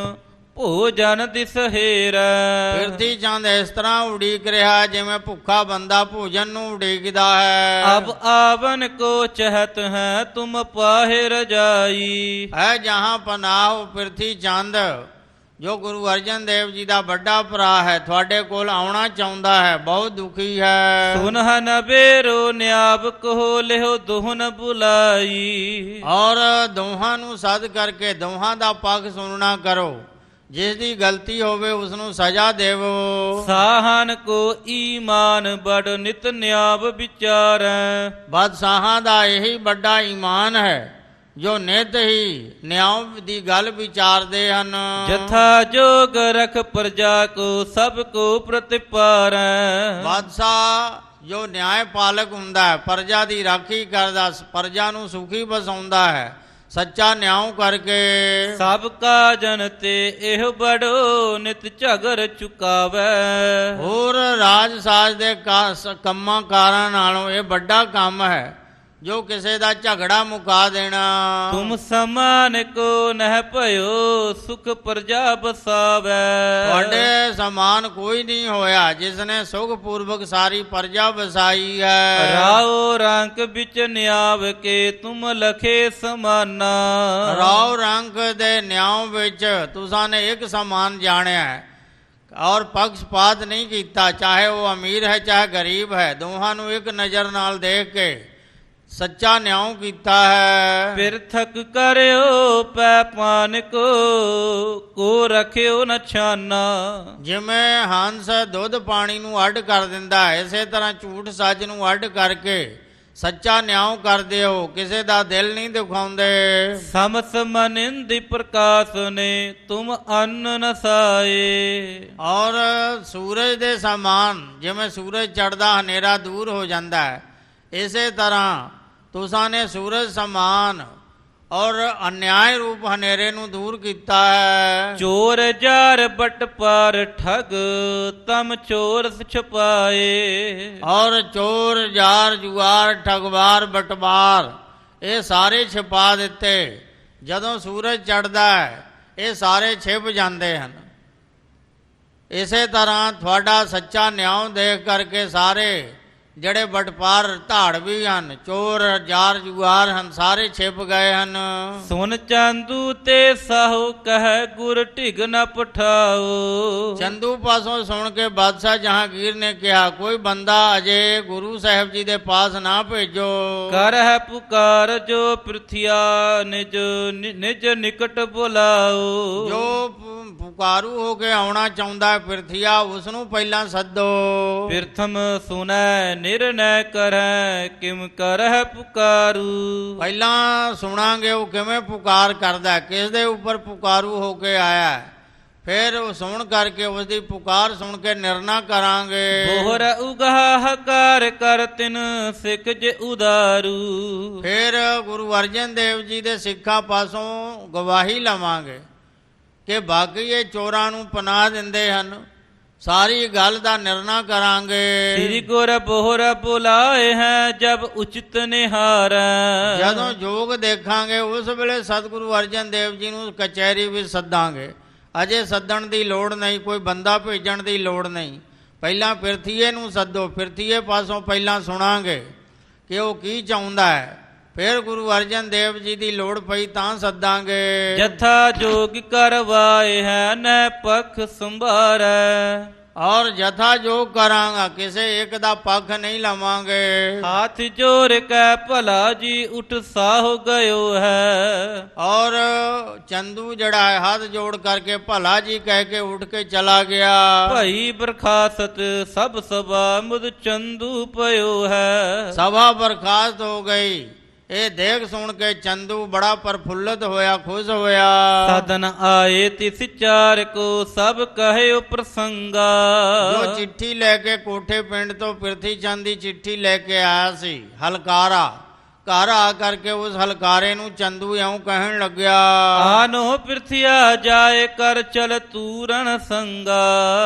ਭੋਜਨ ਦਿਸ ਹੇਰੈ। ਪ੍ਰਿਥੀ ਚੰਦ ਇਸ ਤਰ੍ਹਾਂ ਉਡੀਕ ਰਿਹਾ ਜਿਵੇਂ ਭੁੱਖਾ ਬੰਦਾ ਭੋਜਨ ਨੂੰ ਉਡੀਕਦਾ ਹੈ। ਅਬ ਆਵਨ ਕੋ ਚਹਤ ਹੈ ਤੁਮ ਪਾਹੇ ਰਜਾਈ। ਹੈ ਜਹਾਂ ਪਨਾਹ ਪ੍ਰਿਥੀ ਚੰਦ ਜੋ ਗੁਰੂ ਅਰਜਨ ਦੇਵ ਜੀ ਦਾ ਵੱਡਾ ਭਰਾ ਹੈ, ਤੁਹਾਡੇ ਕੋਲ ਆਉਣਾ ਚਾਹੁੰਦਾ ਹੈ, ਬਹੁਤ ਦੁਖੀ ਹੈ। ਸੁਨਹ ਨਬੇਰੋ ਨਿਆਬ ਕਹੋ ਲਿਓ ਦੋਹਨ ਬੁਲਾਈ। ਔਰ ਦੋਹਾਂ ਨੂੰ ਸੱਦ ਕਰਕੇ ਦੋਹਾਂ ਦਾ ਪੱਖ ਸੁਣਨਾ ਕਰੋ, ਜਿਸ ਦੀ ਗਲਤੀ ਹੋਵੇ ਉਸ ਨੂੰ ਸਜ਼ਾ ਦੇਵੋ। ਸਾਹਨ ਕੋ ਈਮਾਨ ਬੜ ਨਿਤ ਨਿਆਬ ਵਿਚਾਰੈ। ਬਾਦਸ਼ਾਹਾਂ ਦਾ ਇਹੀ ਵੱਡਾ ਈਮਾਨ ਹੈ ਜੋ ਨਿਤ ਹੀ ਨਿਆਂ ਦੀ ਗੱਲ ਵਿਚਾਰਦੇ ਹਨ। ਜਥਾ ਜੋਗ ਰਖ ਪ੍ਰਜਾ ਕੋ ਸਭ ਕੋ ਪ੍ਰਤਿਪਾਰੈ। ਬਾਦਸ਼ਾਹ ਜੋ ਨਿਆਂ ਪਾਲਕ ਹੁੰਦਾ ਹੈ, ਪ੍ਰਜਾ ਦੀ ਰਾਖੀ ਕਰਦਾ, ਪ੍ਰਜਾ ਨੂੰ ਸੁਖੀ ਬਸਾਉਂਦਾ ਹੈ ਸੱਚਾ ਨਿਆਂ ਕਰਕੇ। ਸਭ ਕਾਜਨ ਤੇ ਇਹ ਬੜੋ ਨਿਤ ਝਗਰ ਚੁਕਾਵੈ। ਹੋਰ ਰਾਜ ਸਾਜ ਦੇ ਕੰਮਾਂ ਕਾਰਾਂ ਨਾਲੋਂ ਇਹ ਵੱਡਾ ਕੰਮ ਹੈ ਜੋ ਕਿਸੇ ਦਾ ਝਗੜਾ ਮੁਕਾ ਦੇਣਾ। ਤੁਮ ਸਮਾਨ ਕੋ ਨਹਿ ਭਇਓ ਸੁਖ ਪ੍ਰਜਾ ਬਸਾਵੈ। ਤੁਹਾਡੇ ਸਮਾਨ ਕੋਈ ਨਹੀਂ ਹੋਇਆ ਜਿਸ ਨੇ ਸੁਖ ਪੂਰਵਕ ਸਾਰੀ ਪ੍ਰਜਾ ਵਸਾਈ ਹੈ। ਰਾਓ ਰੰਕ ਵਿੱਚ ਨਿਆਵ ਕੇ ਤੁਮ ਲਖੇ ਸਮਾਨਾ। ਰਾਓ ਰੰਕ ਦੇ ਨਿਆਂ ਵਿੱਚ ਤੁਸਾਂ ਨੇ ਇੱਕ ਸਮਾਨ ਜਾਣਿਆ ਹੈ ਔਰ ਪੱਖਪਾਤ ਨਹੀਂ ਕੀਤਾ, ਚਾਹੇ ਉਹ ਅਮੀਰ ਹੈ ਚਾਹੇ ਗਰੀਬ ਹੈ, ਦੋਹਾਂ ਨੂੰ ਇੱਕ ਨਜ਼ਰ ਨਾਲ ਦੇਖ ਕੇ ਸੱਚਾ ਨਿਆਂ ਕੀਤਾ ਹੈ। ਪਿਰਥਕ ਕਰਿਓ ਪੈ ਪਾਨ ਕੋ ਰਖਿਓ ਨ ਛਾਨਾ। ਜਿਵੇਂ ਹੰਸ ਦੁੱਧ ਪਾਣੀ ਨੂੰ ਅੱਡ ਕਰ ਦਿੰਦਾ ਹੈ, ਇਸੇ ਤਰ੍ਹਾਂ ਝੂਠ ਸੱਚ ਨੂੰ ਅੱਡ ਕਰਕੇ ਸੱਚਾ ਨਿਆਂ ਕਰਦੇ ਹੋ, ਕਿਸੇ ਦਾ ਦਿਲ ਨਹੀਂ ਦੁਖਾਉਂਦੇ। ਸਮਸ ਮਨਿੰਦੀ ਪ੍ਰਕਾਸ਼ ਨੇ ਤੁਮ ਅੰਨ ਨਸਾਏ। ਔਰ ਸੂਰਜ ਦੇ ਸਮਾਨ ਜਿਵੇਂ ਸੂਰਜ ਚੜ੍ਹਦਾ ਹਨੇਰਾ ਦੂਰ ਹੋ ਜਾਂਦਾ ਹੈ, ਇਸੇ ਤਰ੍ਹਾਂ ਤੁਸਾਂ ਨੇ ਸੂਰਜ ਸਮਾਨ ਔਰ ਅਨਿਆਏ ਰੂਪ ਹਨੇਰੇ ਨੂੰ ਦੂਰ ਕੀਤਾ ਹੈ। ਚੋਰ ਜਾਰ ਬਟ ਪਾਰ ਠਗ ਤਮ ਚੋਰ ਛੁਪਾਏ। ਔਰ ਚੋਰ ਜਾਰ ਜੁਆਰ ਠਗਵਾਰ ਬਟਵਾਰ ਇਹ ਸਾਰੇ ਛਿਪਾ ਦਿੱਤੇ। ਜਦੋਂ ਸੂਰਜ ਚੜ੍ਹਦਾ ਹੈ ਇਹ ਸਾਰੇ ਛਿਪ ਜਾਂਦੇ ਹਨ। ਇਸੇ ਤਰ੍ਹਾਂ ਤੁਹਾਡਾ ਸੱਚਾ ਨਿਆਂ ਦੇਖ ਕਰਕੇ ਸਾਰੇ ਜਿਹੜੇ ਵਟਪਾਰ ਧਾੜਵੀ ਹਨ, ਚੋਰ ਜਾਰ ਜੁਆਰ ਹਨ, ਸਾਰੇ ਛਿਪ ਗਏ ਹਨ। ਸੁਨ ਚੰਦੂ ਤੇ ਸਾਹੂ ਕਹਿ ਗੁਰ ਢਿਗ ਨ ਪਠਾਓ। ਚੰਦੂ ਪਾਸੋਂ ਸੁਣ ਕੇ ਬਾਦਸ਼ਾਹ ਜਹਾਂਗੀਰ ਨੇ ਕਿਹਾ, ਕੋਈ ਬੰਦਾ ਅਜੇ ਗੁਰੂ ਸਾਹਿਬ ਜੀ ਦੇ ਪਾਸ ਨਾ ਭੇਜੋ। ਕਰ ਹੈ ਪੁਕਾਰ ਜੋ ਪ੍ਰਿਥਿਆ ਨਿਜ ਨਿਕਟ ਬੁਲਾਓ। ਜੋ ਪੁਕਾਰੂ ਹੋ ਕੇ ਆਉਣਾ ਚਾਹੁੰਦਾ ਹੈ ਪ੍ਰਿਥਿਆ, ਉਸ ਨੂੰ ਪਹਿਲਾਂ ਸੱਦੋ। ਪ੍ਰਥਮ ਸੁਨੈ ਨਿਰਣੈ ਕਰੈ ਕਿਮ ਕਰਹਿ ਪੁਕਾਰੂ। ਪਹਿਲਾਂ ਸੁਣਾਂਗੇ ਉਹ ਕਿਵੇਂ ਪੁਕਾਰ ਕਰਦਾ, ਕਿਸ ਦੇ ਉੱਪਰ ਪੁਕਾਰੂ ਹੋ ਕੇ ਆਇਆ, ਫਿਰ ਉਹ ਸੁਣ ਕਰਕੇ ਉਸ ਦੀ ਪੁਕਾਰ ਸੁਣ ਕੇ ਨਿਰਣਾ ਕਰਾਂਗੇ। ਬੋਹਰ ਉਗਾਹ ਹਕਾਰ ਕਰ ਤਿਨ ਸਿੱਖ ਜੇ ਉਦਾਰੂ। ਫਿਰ ਗੁਰੂ ਅਰਜਨ ਦੇਵ ਜੀ ਦੇ ਸਿੱਖਾਂ ਪਾਸੋਂ ਗਵਾਹੀ ਲਵਾਂਗੇ ਕਿ ਬਾਕੀ ਇਹ ਚੋਰਾਂ ਨੂੰ ਪਨਾਹ ਦਿੰਦੇ ਹਨ, ਸਾਰੀ ਗੱਲ ਦਾ ਨਿਰਣਾ ਕਰਾਂਗੇ। ਸ੍ਰੀ ਗੁਰ ਬੋਹਰ ਬੁਲਾਏ ਹੈ ਜਬ ਉਚਿਤ ਨਿਹਾਰੈ। ਜਦੋਂ ਜੋਗ ਦੇਖਾਂਗੇ ਉਸ ਵੇਲੇ ਸਤਿਗੁਰੂ ਅਰਜਨ ਦੇਵ ਜੀ ਨੂੰ ਕਚਹਿਰੀ ਵਿੱਚ ਸੱਦਾਂਗੇ। ਅਜੇ ਸੱਦਣ ਦੀ ਲੋੜ ਨਹੀਂ, ਕੋਈ ਬੰਦਾ ਭੇਜਣ ਦੀ ਲੋੜ ਨਹੀਂ। ਪਹਿਲਾਂ ਪਿਰਥੀਏ ਨੂੰ ਸੱਦੋ, ਪਿਰਥੀਏ ਪਾਸੋਂ ਪਹਿਲਾਂ ਸੁਣਾਂਗੇ ਕਿ ਉਹ ਕੀ ਚਾਹੁੰਦਾ ਹੈ, ਫਿਰ ਗੁਰੂ ਅਰਜਨ ਦੇਵ ਜੀ ਦੀ ਲੋੜ ਪਈ ਤਾਂ ਸੱਦਾਂਗੇ। ਜਥਾ ਜੋਗ ਕਰਵਾਏ ਹੈ ਨੈ ਪਖ ਸੰਭਾਰੈ। ਔਰ ਜਥਾ ਜੋ ਕਰਾਂਗਾ, ਕਿਸੇ ਇੱਕ ਦਾ ਪੱਖ ਨਹੀਂ ਲਵਾਂਗੇ। ਹਾਥ ਜੋੜ ਕੈ ਭਲਾ ਜੀ ਉਤਸਾਹ ਗਇਓ ਹੈ। ਔਰ ਚੰਦੂ ਜਿਹੜਾ ਹੈ ਹੱਥ ਜੋੜ ਕਰਕੇ ਭਲਾ ਜੀ ਕਹਿ ਕੇ ਉੱਠ ਕੇ ਚਲਾ ਗਿਆ। ਭਈ ਬਰਖਾਸਤ ਸਭ ਸਭਾ ਮੁਦ ਚੰਦੂ ਪਇਓ ਹੈ। ਸਭਾ ਬਰਖਾਸਤ ਹੋ ਗਈ। ਇਹ ਦੇਖ ਸੁਣ ਕੇ ਚੰਦੂ ਬੜਾ ਪ੍ਰਫੁੱਲਤ ਹੋਇਆ, ਖੁਸ਼ ਹੋਇਆ। ਸਦਨ ਆਏ ਤਿਸ ਚਾਰ ਕੋ ਸਭ ਕਹਿਓ ਪ੍ਰਸੰਗਾ। ਜੋ ਚਿੱਠੀ ਲੈ ਕੇ ਕੋਠੇ ਪਿੰਡ ਤੋਂ ਪ੍ਰਿਥੀ ਚੰਦ ਦੀ ਚਿੱਠੀ ਲੈ ਕੇ ਆਇਆ ਸੀ ਹਲਕਾਰਾ, ਘਰ ਆ ਕਰਕੇ ਉਸ ਹਲਕਾਰੇ ਨੂੰ ਚੰਦੂ ਇਉਂ ਕਹਿਣ ਲੱਗਿਆ, ਆਨੋ ਪ੍ਰਿਥਿਆ ਜਾਏ ਕਰ ਚਲ ਤੂਰਨ ਸੰਗਾ।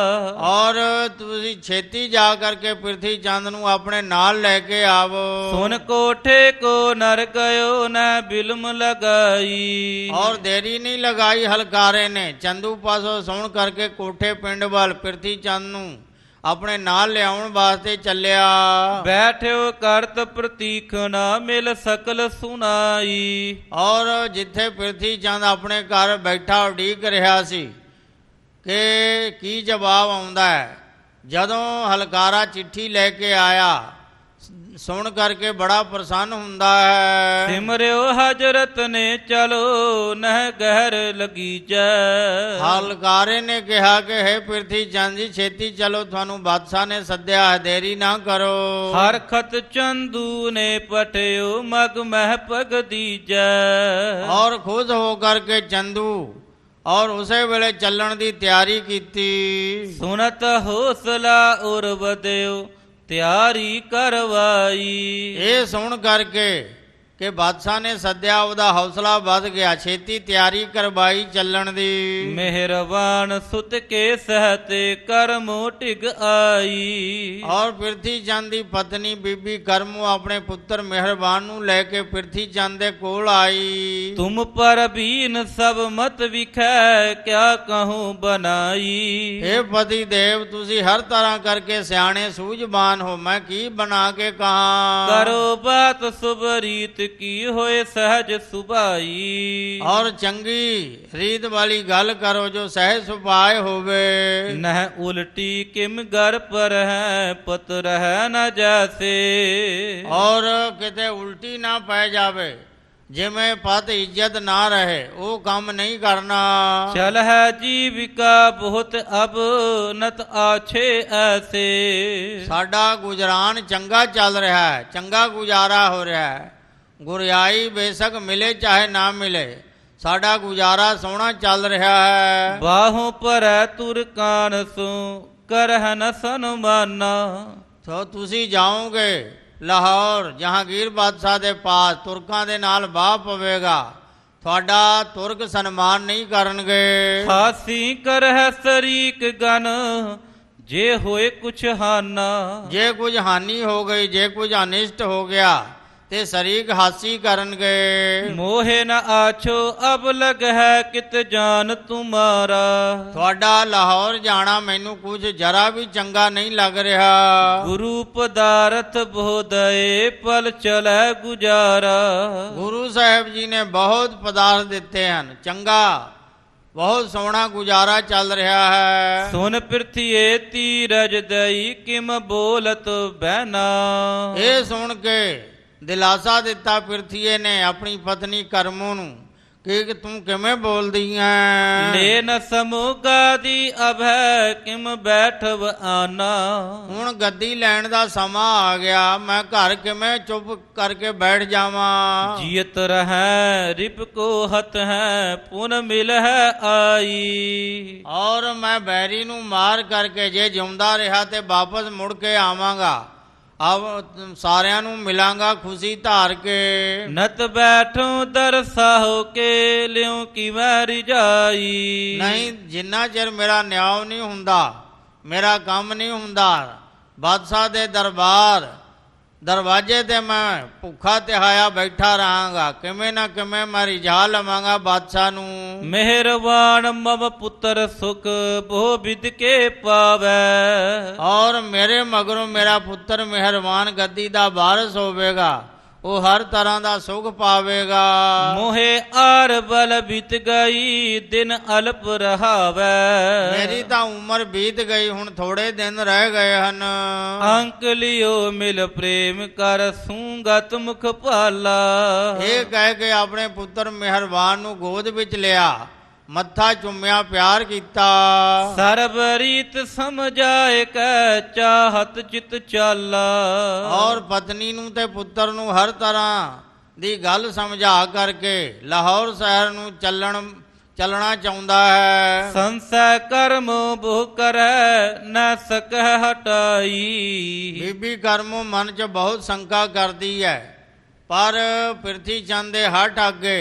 ਔਰ ਤੁਸੀਂ ਛੇਤੀ ਜਾ ਕਰਕੇ ਪ੍ਰਿਥੀ ਚੰਦ ਨੂੰ ਆਪਣੇ ਨਾਲ ਲੈ ਕੇ ਆਵੋ। ਸੁਨ ਕੋਠੇ ਕੋ ਨਰ ਗਇਓ ਨ ਬਿਲਮ ਲਗਾਈ। ਔਰ ਦੇਰੀ ਨਹੀਂ ਲਗਾਈ ਹਲਕਾਰੇ ਨੇ, ਚੰਦੂ ਪਾਸੋਂ ਸੁਣ ਕਰਕੇ ਕੋਠੇ ਪਿੰਡ ਵੱਲ ਪ੍ਰਿਥੀ ਚੰਦ ਨੂੰ ਆਪਣੇ ਨਾਲ ਲਿਆਉਣ ਵਾਸਤੇ ਚੱਲਿਆ। ਬੈਠਿਓ ਕਰਤ ਪ੍ਰਤੀਖਣਾ ਮਿਲ ਸਕਲ ਸੁਨਾਈ। ਔਰ ਜਿੱਥੇ ਪ੍ਰਿਥੀ ਚੰਦ ਆਪਣੇ ਘਰ ਬੈਠਾ ਉਡੀਕ ਰਿਹਾ ਸੀ ਕਿ ਕੀ ਜਵਾਬ ਆਉਂਦਾ ਹੈ, ਜਦੋਂ ਹਲਕਾਰਾ ਚਿੱਠੀ ਲੈ ਕੇ ਆਇਆ ਸੁਣ ਕਰਕੇ ਬੜਾ ਪ੍ਰਸੰਨ ਹੁੰਦਾ ਹੈ। ਸਿਮਰਿਓ ਹਜਰਤ ਨੇ ਚਲੋ ਨਹਿ ਗਹਿਰ ਲਗੀਜੈ। ਹਲਕਾਰੇ ਨੇ ਕਿਹਾ ਕਿ ਹੈ ਪ੍ਰਿਥੀ ਚੰਦ ਜੀ ਛੇਤੀ ਚਲੋ, ਤੁਹਾਨੂੰ ਬਾਦਸ਼ਾਹ ਨੇ ਸੱਦਿਆ ਹੈ, ਦੇਰੀ ਨਾ ਕਰੋ। ਹਰਖਤ ਚੰਦੂ ਨੇ ਪਟਿਓ ਮਗ ਮਹਿ ਪਗ ਦੀਜੈ। ਔਰ ਖੁਦ ਹੋ ਕਰਕੇ ਚੰਦੂ ਔਰ ਉਸੇ ਵੇਲੇ ਚੱਲਣ ਦੀ ਤਿਆਰੀ ਕੀਤੀ। ਸੁਨਤ ਹੌਸਲਾ ਉਰ ਵਧਿਓ ਤਿਆਰੀ ਕਰਵਾਈ। ਇਹ ਸੁਣ ਕਰਕੇ ਕਿ ਬਾਦਸ਼ਾਹ ਨੇ ਸੱਦਿਆ, ਉਹਦਾ ਹੌਸਲਾ ਵੱਧ ਗਿਆ, ਛੇਤੀ ਤਿਆਰੀ ਕਰਵਾਈ ਚੱਲਣ ਦੀ। ਮਿਹਰਬਾਨ ਸੁਤ ਕੇ ਸਹਤੇ ਕਰਮੋ ਟਿਕ ਆਈ। ਔਰ ਪ੍ਰਿਥੀ ਚੰਦ ਦੀ ਪਤਨੀ ਬੀਬੀ ਕਰਮੋ ਆਪਣੇ ਪੁੱਤਰ ਮਿਹਰਬਾਨ ਨੂੰ ਲੈ ਕੇ ਪ੍ਰਿਥੀ ਚੰਦ ਦੇ ਕੋਲ ਆਈ। ਤੁਮ ਪਰ ਬੀਨ ਸਭ ਮਤ ਵਿਖੈ ਕਿਆ ਕਹੂੰ ਬਨਾਈ। ਇਹ ਪਤੀ ਦੇਵ ਤੁਸੀਂ ਹਰ ਤਰ੍ਹਾਂ ਕਰਕੇ ਸਿਆਣੇ ਸੂਝਵਾਨ ਹੋ, ਮੈਂ ਕੀ ਬਣਾ ਕੇ ਕਹਾਂ। ਕਰੋ ਬਾਤ ਸੁਬਰੀਤ ਕੀ ਹੋਏ ਸਹਿਜ ਸੁਭਾਈ। ਔਰ ਚੰਗੀ ਰੀਤ ਵਾਲੀ ਗੱਲ ਕਰੋ ਜੋ ਸਹਿਜ ਸੁਭਾਏ ਹੋਵੇ। ਨਹਿ ਉਲਟੀ ਕਿਮ ਗਰ ਪਰ ਹੈ ਪਤ ਰਹਿ ਨ ਜੈਸੇ। ਔਰ ਕਿਤੇ ਉਲਟੀ ਨਾ ਪੈ ਜਾਵੇ, ਜਿਵੇਂ ਪਤ ਇੱਜ਼ਤ ਨਾ ਰਹੇ, ਉਹ ਕੰਮ ਨਹੀਂ ਕਰਨਾ। ਚਲ ਹੈ ਜੀਵਿਕਾ ਬਹੁਤ ਅਬ ਨਤ ਆਛੇ ਐਸੇ। ਸਾਡਾ ਗੁਜਰਾਨ ਚੰਗਾ ਚੱਲ ਰਿਹਾ ਹੈ, ਚੰਗਾ ਗੁਜ਼ਾਰਾ ਹੋ ਰਿਹਾ ਹੈ। ਗੁਰਿਆਈ ਬੇਸ਼ੱਕ ਮਿਲੇ ਚਾਹੇ ਨਾ ਮਿਲੇ, ਸਾਡਾ ਗੁਜ਼ਾਰਾ ਸੋਹਣਾ ਚੱਲ ਰਿਹਾ ਹੈ। ਬਾਹੋਂ ਭਰੈ ਤੁਰ ਕਾਨਸੂ ਕਰਹਿ ਨ ਸਨਮਾਨਾ। ਸੋ ਤੁਸੀਂ ਜਾਓਗੇ ਲਾਹੌਰ ਜਹਾਂਗੀਰ ਬਾਦਸ਼ਾਹ ਦੇ ਪਾਸ, ਤੁਰਕਾਂ ਦੇ ਨਾਲ ਬਾਹ ਪਵੇਗਾ, ਤੁਹਾਡਾ ਤੁਰਕ ਸਨਮਾਨ ਨਹੀਂ ਕਰਨਗੇ। ਖਾਸੀ ਕਰਹਿ ਸਰੀਕ ਗਨ ਜੇ ਹੋਏ ਕੁਛ ਹਾਨਾ। ਜੇ ਕੁਝ ਹਾਨੀ ਹੋ ਗਈ, ਜੇ ਕੁਝ ਅਨਿਸ਼ਟ ਹੋ ਗਿਆ ਤੇ ਸ਼ਰੀਕ ਹਾਸੀ ਕਰਨਗੇ। ਮੋਹੇ ਨ ਆਛੋ ਅਬ ਲਗ ਹੈ ਕਿਤ ਜਾਨ ਤੁਮਾਰਾ। ਤੁਹਾਡਾ ਲਾਹੌਰ ਜਾਣਾ ਮੈਨੂੰ ਕੁਝ ਜਰਾ ਵੀ ਚੰਗਾ ਨਹੀਂ ਲੱਗ ਰਿਹਾ। ਗੁਰੂ ਪਦਾਰਥ ਬੋਧਏ ਪਲ ਚਲੈ ਗੁਜ਼ਾਰਾ। ਗੁਰੂ ਸਾਹਿਬ ਜੀ ਨੇ ਬਹੁਤ ਪਦਾਰਥ ਦਿੱਤੇ ਹਨ, ਚੰਗਾ ਬਹੁਤ ਸੋਹਣਾ ਗੁਜ਼ਾਰਾ ਚੱਲ ਰਿਹਾ ਹੈ। ਸੁਨ ਪ੍ਰਿਥੀਏ ਤੀਰਜ ਦਈ ਕਿਮ ਬੋਲਤ ਬਹਿਨਾ। ਇਹ ਸੁਣ ਕੇ ਦਿਲਾਸਾ ਦਿੱਤਾ ਪ੍ਰਿਥੀਏ ਨੇ ਆਪਣੀ ਪਤਨੀ ਕਰਮੋ ਨੂੰ ਕਿ ਤੂੰ ਕਿਵੇਂ ਬੋਲਦੀ ਹੈ। ਲੈ ਨ ਸਮੂਗਾ ਦੀ ਅਭੈ ਕਿਮ ਬੈਠਵ ਆਨਾ। ਹੁਣ ਗੱਦੀ ਲੈਣ ਦਾ ਸਮਾਂ ਆ ਗਿਆ, ਮੈਂ ਘਰ ਕਿਵੇਂ ਚੁੱਪ ਕਰਕੇ ਬੈਠ ਜਾਵਾਂ। ਜੀਤ ਰਹੈ ਰਿਪ ਕੋ ਹਤ ਹੈ ਪੁਨ ਮਿਲ ਹੈ ਆਈ। ਔਰ ਮੈਂ ਬੈਰੀ ਨੂੰ ਮਾਰ ਕਰਕੇ ਜੇ ਜਿਉਂਦਾ ਰਿਹਾ ਤੇ ਵਾਪਸ ਮੁੜ ਕੇ ਆਵਾਂਗਾ, ਅਬ ਸਾਰਿਆਂ ਨੂੰ ਮਿਲਾਂਗਾ ਖੁਸ਼ੀ ਧਾਰ ਕੇ। ਨਤ ਬੈਠੋ ਦਰਸਾਹੋ ਕੇ ਲਿਉ ਕਿਵੇਂ ਰਿਜਾਈ। ਨਹੀਂ, ਜਿੰਨਾ ਚਿਰ ਮੇਰਾ ਨਿਆਂ ਨਹੀਂ ਹੁੰਦਾ, ਮੇਰਾ ਕੰਮ ਨਹੀਂ ਹੁੰਦਾ, ਬਾਦਸ਼ਾਹ ਦੇ ਦਰਵਾਜ਼ੇ ਤੇ ਮੈਂ ਭੁੱਖਾ ਤਿਹਾਇਆ ਬੈਠਾ ਰਹਾਂਗਾ, ਕਿਵੇਂ ਨਾ ਕਿਵੇਂ ਮੈਂ ਰਿਝਾ ਲਵਾਂਗਾ ਬਾਦਸ਼ਾਹ ਨੂੰ। ਮਿਹਰਬਾਨ ਮਮ ਪੁੱਤਰ ਸੁਖ ਬੋ ਬਿਦ ਕੇ ਪਾਵੈ। ਔਰ ਮੇਰੇ ਮਗਰੋਂ ਮੇਰਾ ਪੁੱਤਰ ਮਿਹਰਬਾਨ ਗੱਦੀ ਦਾ ਵਾਰਿਸ ਹੋਵੇਗਾ, ਉਹ ਹਰ ਤਰ੍ਹਾਂ ਦਾ ਸੁਖ ਪਾਵੇਗਾ। ਮੋਹੇ ਆਰ ਬਲ ਬੀਤ ਗਈ ਦਿਨ ਅਲਪ ਰਹਾਵੈ। ਮੇਰੀ ਤਾਂ ਉਮਰ ਬੀਤ ਗਈ, ਹੁਣ ਥੋੜੇ ਦਿਨ ਰਹਿ ਗਏ ਹਨ। ਅੰਕ ਲਿਓ ਮਿਲ ਪ੍ਰੇਮ ਕਰ ਸੂੰਗਤ ਮੁਖ ਭਾਲਾ। ਇਹ ਕਹਿ ਕੇ ਆਪਣੇ ਪੁੱਤਰ ਮਿਹਰਬਾਨ ਨੂੰ ਗੋਦ ਵਿੱਚ ਲਿਆ, ਮੱਥਾ ਚੁੰਮਿਆ, ਪਿਆਰ ਕੀਤਾ। ਸਰਬ ਰੀਤ ਸਮਝਾਏ ਕੈ ਚਾਹਤ ਚਿਤ ਚਾਲਾ। ਔਰ ਪਤਨੀ ਨੂੰ ਤੇ ਪੁੱਤਰ ਨੂੰ ਹਰ ਤਰ੍ਹਾਂ ਦੀ ਗੱਲ ਸਮਝਾ ਕਰਕੇ ਲਾਹੌਰ ਸ਼ਹਿਰ ਨੂੰ ਚੱਲਣਾ ਚਾਹੁੰਦਾ ਹੈ। ਸੰਸੈ ਕਰਮ ਬਹੁ ਕਰੈ ਨ ਸਕੈ ਹਟਾਈ। ਬੀਬੀ ਕਰਮੋਂ ਮਨ 'ਚ ਬਹੁਤ ਸ਼ੰਕਾ ਕਰਦੀ ਹੈ, ਪਰ ਪ੍ਰਿਥੀ ਚੰਦ ਦੇ ਹੱਠ ਅੱਗੇ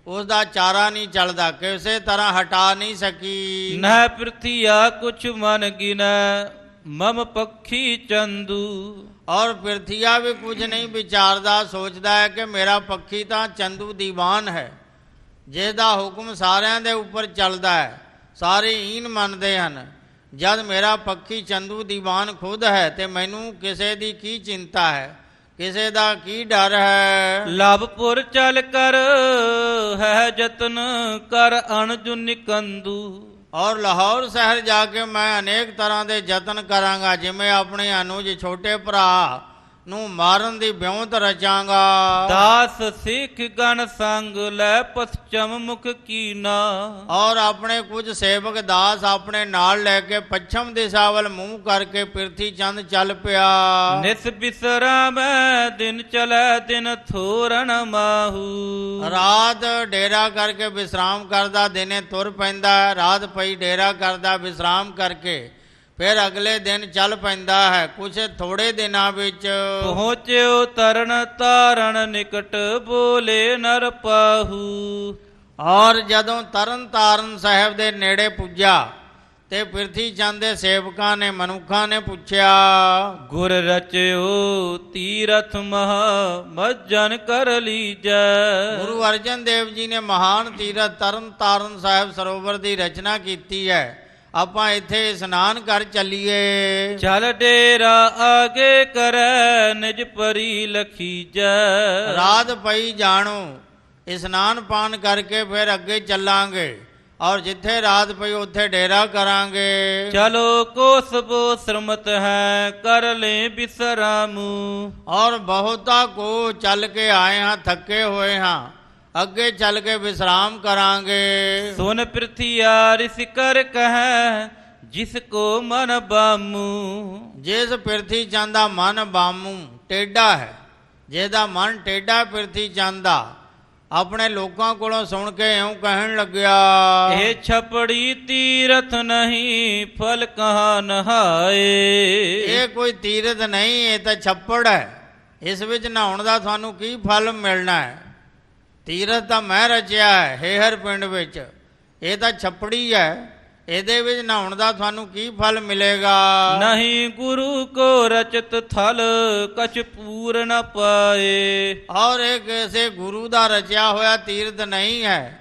ਉਸ ਦਾ ਚਾਰਾ ਨਹੀਂ ਚੱਲਦਾ, ਕਿਸੇ ਤਰ੍ਹਾਂ ਹਟਾ ਨਹੀਂ ਸਕੀ। ਨਹਿ ਪ੍ਰਿਥੀਆ ਕੁਛ ਮਨ ਗਿਨੈ ਮਮ ਪੱਖੀ ਚੰਦੂ। ਔਰ ਪ੍ਰਿਥੀਆ ਵੀ ਕੁਝ ਨਹੀਂ ਵਿਚਾਰਦਾ, ਸੋਚਦਾ ਹੈ ਕਿ ਮੇਰਾ ਪੱਖੀ ਤਾਂ ਚੰਦੂ ਦੀਵਾਨ ਹੈ, ਜਿਸ ਦਾ ਹੁਕਮ ਸਾਰਿਆਂ ਦੇ ਉੱਪਰ ਚੱਲਦਾ ਹੈ, ਸਾਰੇ ਈਨ ਮੰਨਦੇ ਹਨ। ਜਦ ਮੇਰਾ ਪੱਖੀ ਚੰਦੂ ਦੀਵਾਨ ਖੁਦ ਹੈ ਤੇ ਮੈਨੂੰ ਕਿਸੇ ਦੀ ਕੀ ਚਿੰਤਾ ਹੈ, ਕਿਸੇ ਦਾ ਕੀ ਡਰ ਹੈ। ਲਵਪੁਰ ਚਲ ਕਰ ਹੈ ਜਤਨ ਕਰ ਅਣਜੁ ਨਿਕੰਦੂ। ਔਰ ਲਾਹੌਰ ਸ਼ਹਿਰ ਜਾ ਕੇ ਮੈਂ ਅਨੇਕ ਤਰ੍ਹਾਂ ਦੇ ਯਤਨ ਕਰਾਂਗਾ, ਜਿਵੇਂ ਆਪਣੇ ਅਨੁਜ ਛੋਟੇ ਭਰਾ ਨੂੰ ਮਾਰਨ ਦੀ ਵਿਉਂਤ ਰਚਾਂਗਾ। ਦਾਸ ਸਿੱਖ ਗਣ ਸੰਗ ਲੈ ਪਛਮ ਮੁਖ ਕੀਨਾ। ਔਰ ਆਪਣੇ ਕੁਝ ਸੇਵਕ ਦਾਸ ਆਪਣੇ ਨਾਲ ਲੈ ਕੇ ਪੱਛਮ ਦਿਸ਼ਾ ਵੱਲ ਮੂੰਹ ਕਰਕੇ ਪ੍ਰਿਥੀ ਚੰਦ ਚੱਲ ਪਿਆ। ਨਿਸ ਬਿਸਰਾਮੈ ਦਿਨ ਚਲੈ ਦਿਨ ਥੋਰਣ ਮਾਹੂ। ਰਾਤ ਡੇਰਾ ਕਰਕੇ ਵਿਸ਼ਰਾਮ ਕਰਦਾ, ਦਿਨੇ ਤੁਰ ਪੈਂਦਾ। ਰਾਤ ਪਈ ਡੇਰਾ ਕਰਦਾ, ਵਿਸ਼ਰਾਮ ਕਰਕੇ ਫਿਰ ਅਗਲੇ ਦਿਨ ਚੱਲ ਪੈਂਦਾ ਹੈ। ਕੁਛ ਥੋੜੇ ਦਿਨਾਂ ਵਿੱਚ ਪਹੁੰਚਿਓ ਤਰਨ ਤਾਰਨ ਨਿਕਟ ਬੋਲੇ ਨਰ ਪਾਹੂ। ਔਰ ਜਦੋਂ ਤਰਨ ਤਾਰਨ ਸਾਹਿਬ ਦੇ ਨੇੜੇ ਪੁੱਜਾ ਤੇ ਪ੍ਰਿਥੀ ਚੰਦ ਦੇ ਸੇਵਕਾਂ ਨੇ, ਮਨੁੱਖਾਂ ਨੇ ਪੁੱਛਿਆ, ਗੁਰ ਰਚਿਓ ਤੀਰਥ ਮਹਾ ਮੱਜਨ ਕਰ ਲੀਜੈ। ਗੁਰੂ ਅਰਜਨ ਦੇਵ ਜੀ ਨੇ ਮਹਾਨ ਤੀਰਥ ਤਰਨ ਤਾਰਨ ਸਾਹਿਬ ਸਰੋਵਰ ਦੀ ਰਚਨਾ ਕੀਤੀ ਹੈ, ਆਪਾਂ ਇੱਥੇ ਇਸ਼ਨਾਨ ਕਰ ਚੱਲੀਏ। ਚਲ ਡੇਰਾ ਆਗੇ ਕਰੈ ਨਿਜ ਪਰੀ ਲਖੀਜੈ। ਰਾਤ ਪਈ ਜਾਣੋ, ਇਸ਼ਨਾਨ ਪਾਨ ਕਰਕੇ ਫਿਰ ਅੱਗੇ ਚੱਲਾਂਗੇ, ਔਰ ਜਿੱਥੇ ਰਾਤ ਪਈ ਉੱਥੇ ਡੇਰਾ ਕਰਾਂਗੇ। ਚਲੋ ਕੋਸ ਬੋ ਸ਼ਰਮਤ ਹੈ ਕਰ ਲੈ ਬਿਸਰਾਮੂ। ਔਰ ਬਹੁਤਾ ਕੋ ਚੱਲ ਕੇ ਆਏ ਹਾਂ, ਥੱਕੇ ਹੋਏ ਹਾਂ, ਅੱਗੇ ਚੱਲ ਕੇ ਵਿਸ਼ਰਾਮ ਕਰਾਂਗੇ। ਸੁਨ ਪ੍ਰਿਥੀਆ ਰਿਸ ਕਰ ਕਹੈ ਜਿਸ ਕੋ ਮਨ ਬਾਮੂ। ਜਿਸ ਪ੍ਰਿਥੀ ਚੰਦ ਦਾ ਮਨ ਬਾਮੂ ਟੇਢਾ ਹੈ, ਜਿਹਦਾ ਮਨ ਟੇਢਾ ਪ੍ਰਿਥੀ ਚੰਦ ਦਾ, ਆਪਣੇ ਲੋਕਾਂ ਕੋਲੋਂ ਸੁਣ ਕੇ ਇਉਂ ਕਹਿਣ ਲੱਗਿਆ, ਇਹ ਛਪੜੀ ਤੀਰਥ ਨਹੀਂ ਫਲ ਕਹਾ ਨਹਾਏ। ਇਹ ਕੋਈ ਤੀਰਥ ਨਹੀਂ, ਇਹ ਤਾਂ ਛੱਪੜ ਹੈ, ਇਸ ਵਿੱਚ ਨਹਾਉਣ ਦਾ ਤੁਹਾਨੂੰ ਕੀ ਫਲ ਮਿਲਣਾ ਹੈ। ਤੀਰਥ ਤਾਂ ਮੈਂ ਰਚਿਆ ਹੈ ਹੇਹਰ ਪਿੰਡ ਵਿੱਚ, ਇਹ ਤਾਂ ਛੱਪੜੀ ਹੈ, ਇਹਦੇ ਵਿੱਚ ਨਹਾਉਣ ਦਾ ਤੁਹਾਨੂੰ ਕੀ ਫਲ ਮਿਲੇਗਾ। ਨਹੀਂ ਗੁਰੂ ਕੋ ਰਚਤ ਥਲ ਕਛ ਪੂਰ ਨ ਪਾਏ। ਔਰ ਇਹ ਕਿਸੇ ਗੁਰੂ ਦਾ ਰਚਿਆ ਹੋਇਆ ਤੀਰਥ ਨਹੀਂ ਹੈ,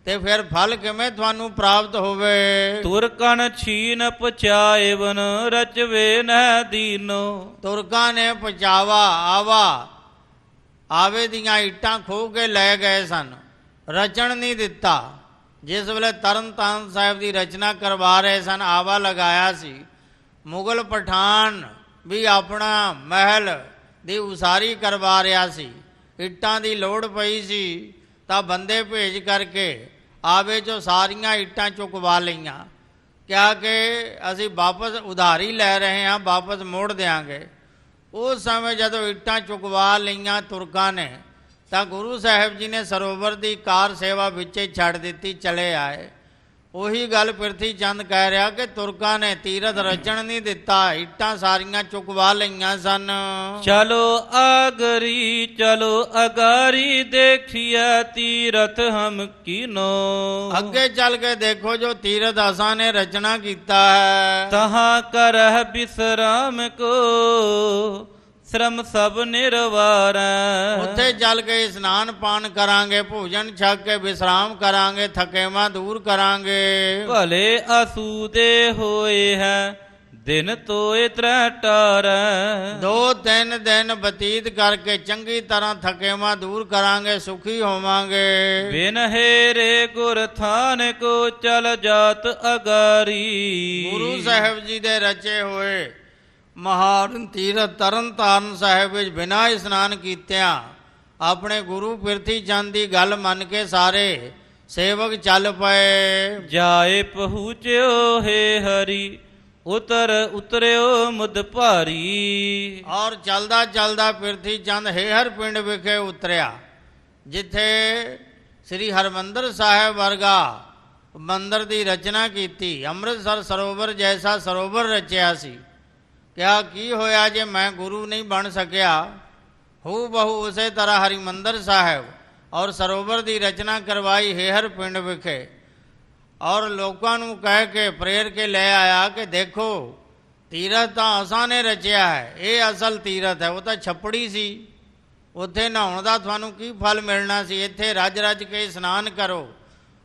ਤੇ ਫਿਰ ਫਲ ਕਿਵੇਂ ਤੁਹਾਨੂੰ ਪ੍ਰਾਪਤ ਹੋਵੇ। ਤੁਰਕਨ ਛੀਨ ਪਚਾਏਵਨ ਰਚਵੇ ਨਹਿ ਦੀਨੋ। ਤੁਰਕਾਂ ਨੇ ਪਚਾਵਾ ਆਵੇ ਦੀਆਂ ਇੱਟਾਂ ਖੋਹ ਕੇ ਲੈ ਗਏ ਸਨ, ਰਚਣ ਨਹੀਂ ਦਿੱਤਾ। ਜਿਸ ਵੇਲੇ ਤਰਨ ਤਾਰਨ ਸਾਹਿਬ ਦੀ ਰਚਨਾ ਕਰਵਾ ਰਹੇ ਸਨ, ਆਵਾ ਲਗਾਇਆ ਸੀ। ਮੁਗਲ ਪਠਾਨ ਵੀ ਆਪਣਾ ਮਹਿਲ ਦੀ ਉਸਾਰੀ ਕਰਵਾ ਰਿਹਾ ਸੀ, ਇੱਟਾਂ ਦੀ ਲੋੜ ਪਈ ਸੀ, ਤਾਂ ਬੰਦੇ ਭੇਜ ਕਰਕੇ ਆਵੇ 'ਚੋਂ ਸਾਰੀਆਂ ਇੱਟਾਂ ਚੁਕਵਾ ਲਈਆਂ, ਕਿਹਾ ਕਿ ਅਸੀਂ ਵਾਪਸ ਉਧਾਰੀ ਲੈ ਰਹੇ ਹਾਂ, ਵਾਪਸ ਮੋੜ ਦਿਆਂਗੇ। ਉਸ ਸਮੇਂ ਜਦੋਂ ਇੱਟਾਂ ਚੁਕਵਾ ਲਈਆਂ ਤੁਰਕਾਂ ਨੇ, ਤਾਂ ਗੁਰੂ ਸਾਹਿਬ ਜੀ ਨੇ ਸਰੋਵਰ ਦੀ ਕਾਰ ਸੇਵਾ ਵਿੱਚ ਹੀ ਛੱਡ ਦਿੱਤੀ, ਚਲੇ ਆਏ। ਉਹੀ ਗੱਲ ਪ੍ਰਿਥੀ ਚੰਦ ਕਹਿ ਰਿਹਾ ਕਿ ਤੁਰਕਾਂ ਨੇ ਤੀਰਥ ਰਚਣ ਨਹੀਂ ਦਿੱਤਾ, ਇੱਟਾਂ ਸਾਰੀਆਂ ਚੁਕਵਾ ਲਈਆਂ ਸਨ। ਚਲੋ ਆਗਰੀ ਚਲੋ ਅਗਾਰੀ ਦੇਖਿਆ ਤੀਰਥ ਹਮ ਕੀਨੋ। ਅੱਗੇ ਚੱਲ ਕੇ ਦੇਖੋ ਜੋ ਤੀਰਥ ਅਸਾਂ ਨੇ ਰਚਨਾ ਕੀਤਾ ਹੈ। ਤਹਾਂ ਕਰਹਿ ਬਿਸਰਾਮ ਕੋ ਸ਼ਰਮ ਸਭ ਨਿਰਵਾਰੈ। ਉੱਥੇ ਚੱਲ ਕੇ ਇਸ਼ਨਾਨ ਪਾਨ ਕਰਾਂਗੇ, ਭੋਜਨ ਛਕ ਕੇ ਵਿਸ਼ਰਾਮ ਕਰਾਂਗੇ, ਥਕੇਵਾਂ ਦੂਰ ਕਰਾਂਗੇ। ਭਲੇ ਆਸੂਦੇ ਹੋਏ ਹੈ ਦਿਨ ਤੋਏ ਤ੍ਰੈ ਟਾਰੈ। 2-3 ਦਿਨ ਬਤੀਤ ਕਰਕੇ ਚੰਗੀ ਤਰ੍ਹਾਂ ਥਕੇਵਾਂ ਦੂਰ ਕਰਾਂਗੇ, ਸੁਖੀ ਹੋਵਾਂਗੇ। ਬਿਨ ਹੇਰੇ ਗੁਰ ਥਾਨ ਕੋ ਚਲ ਜਾਤ ਅਗਾਰੀ। ਗੁਰੂ ਸਾਹਿਬ ਜੀ ਦੇ ਰਚੇ ਹੋਏ ਮਹਾਨ ਤੀਰਥ ਤਰਨ ਤਾਰਨ ਸਾਹਿਬ ਵਿੱਚ ਬਿਨਾਂ ਇਸ਼ਨਾਨ ਕੀਤਿਆਂ ਆਪਣੇ ਗੁਰੂ ਪਿਰਥੀ ਚੰਦ ਦੀ ਗੱਲ ਮੰਨ ਕੇ ਸਾਰੇ ਸੇਵਕ ਚੱਲ ਪਏ। ਜਾਏ ਪਹੁੰਚਿਓ ਹੈ ਹਰੀ, ਉਤਰਿਓ ਮੁਦ ਭਾਰੀ। ਔਰ ਚਲਦਾ ਚਲਦਾ ਪਿਰਥੀ ਚੰਦ ਹੇਹਰ ਪਿੰਡ ਵਿਖੇ ਉਤਰਿਆ, ਜਿੱਥੇ ਸ੍ਰੀ ਹਰਿਮੰਦਰ ਸਾਹਿਬ ਵਰਗਾ ਮੰਦਰ ਦੀ ਰਚਨਾ ਕੀਤੀ। ਅੰਮ੍ਰਿਤਸਰ ਸਰੋਵਰ ਜੈਸਾ ਸਰੋਵਰ ਰਚਿਆ ਸੀ। ਕਿਹਾ ਕੀ ਹੋਇਆ ਜੇ ਮੈਂ ਗੁਰੂ ਨਹੀਂ ਬਣ ਸਕਿਆ। ਹੂ ਬਹੂ ਉਸੇ ਤਰ੍ਹਾਂ ਹਰਿਮੰਦਰ ਸਾਹਿਬ ਔਰ ਸਰੋਵਰ ਦੀ ਰਚਨਾ ਕਰਵਾਈ ਹੇਹਰ ਪਿੰਡ ਵਿਖੇ, ਔਰ ਲੋਕਾਂ ਨੂੰ ਕਹਿ ਕੇ ਪ੍ਰੇਰ ਕੇ ਲੈ ਆਇਆ ਕਿ ਦੇਖੋ ਤੀਰਥ ਤਾਂ ਅਸਾਂ ਨੇ ਰਚਿਆ ਹੈ, ਇਹ ਅਸਲ ਤੀਰਥ ਹੈ। ਉਹ ਤਾਂ ਛੱਪੜੀ ਸੀ, ਉੱਥੇ ਨਹਾਉਣ ਦਾ ਤੁਹਾਨੂੰ ਕੀ ਫਲ ਮਿਲਣਾ ਸੀ। ਇੱਥੇ ਰੱਜ ਰੱਜ ਕੇ ਇਸ਼ਨਾਨ ਕਰੋ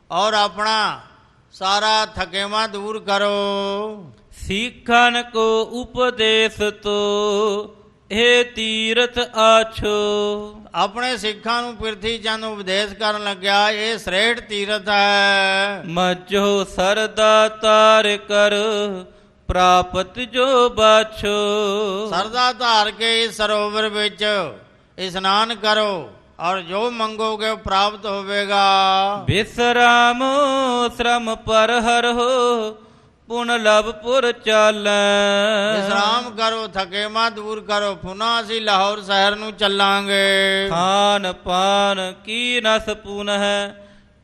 ਔਰ ਆਪਣਾ ਸਾਰਾ ਥਕੇਵਾਂ ਦੂਰ ਕਰੋ। ਸਿੱਖਨ ਕੋ ਉਪਦੇਸ ਤੋ ਇਹ ਤੀਰਥ ਆਛੋ। ਆਪਣੇ ਸਿੱਖਾਂ ਨੂੰ ਪਿਰਥੀ ਚੰਦ ਉਪਦੇਸ਼ ਕਰਨ ਲੱਗਿਆ, ਇਹ ਸ੍ਰੇਸ਼ਟ ਤੀਰਥ ਹੈ। ਮੱਝੋ ਸਰਦਾ ਤਾਰ ਕਰ ਪ੍ਰਾਪਤ ਜੋ ਬਾਛੋ। ਸਰਦਾ ਧਾਰ ਕੇ ਇਸ ਸਰੋਵਰ ਵਿੱਚ ਇਸ਼ਨਾਨ ਕਰੋ ਔਰ ਜੋ ਮੰਗੋਗੇ ਉਹ ਪ੍ਰਾਪਤ ਹੋਵੇਗਾ। ਬਿਸਰਾਮੋ ਸ਼ਰਮ ਪਰ ਹਰੋ ਪੁਨ ਲਵਪੁਰ ਚਾਲੈ। ਵਿਸ਼ਰਾਮ ਕਰੋ, ਥਕੇਵਾਂ ਦੂਰ ਕਰੋ, ਪੁਨः ਅਸੀਂ ਲਾਹੌਰ ਸ਼ਹਿਰ ਨੂੰ ਚੱਲਾਂਗੇ। ਖਾਨ ਪਾਨ ਕੀ ਨਸ ਪੁਨ ਹੈ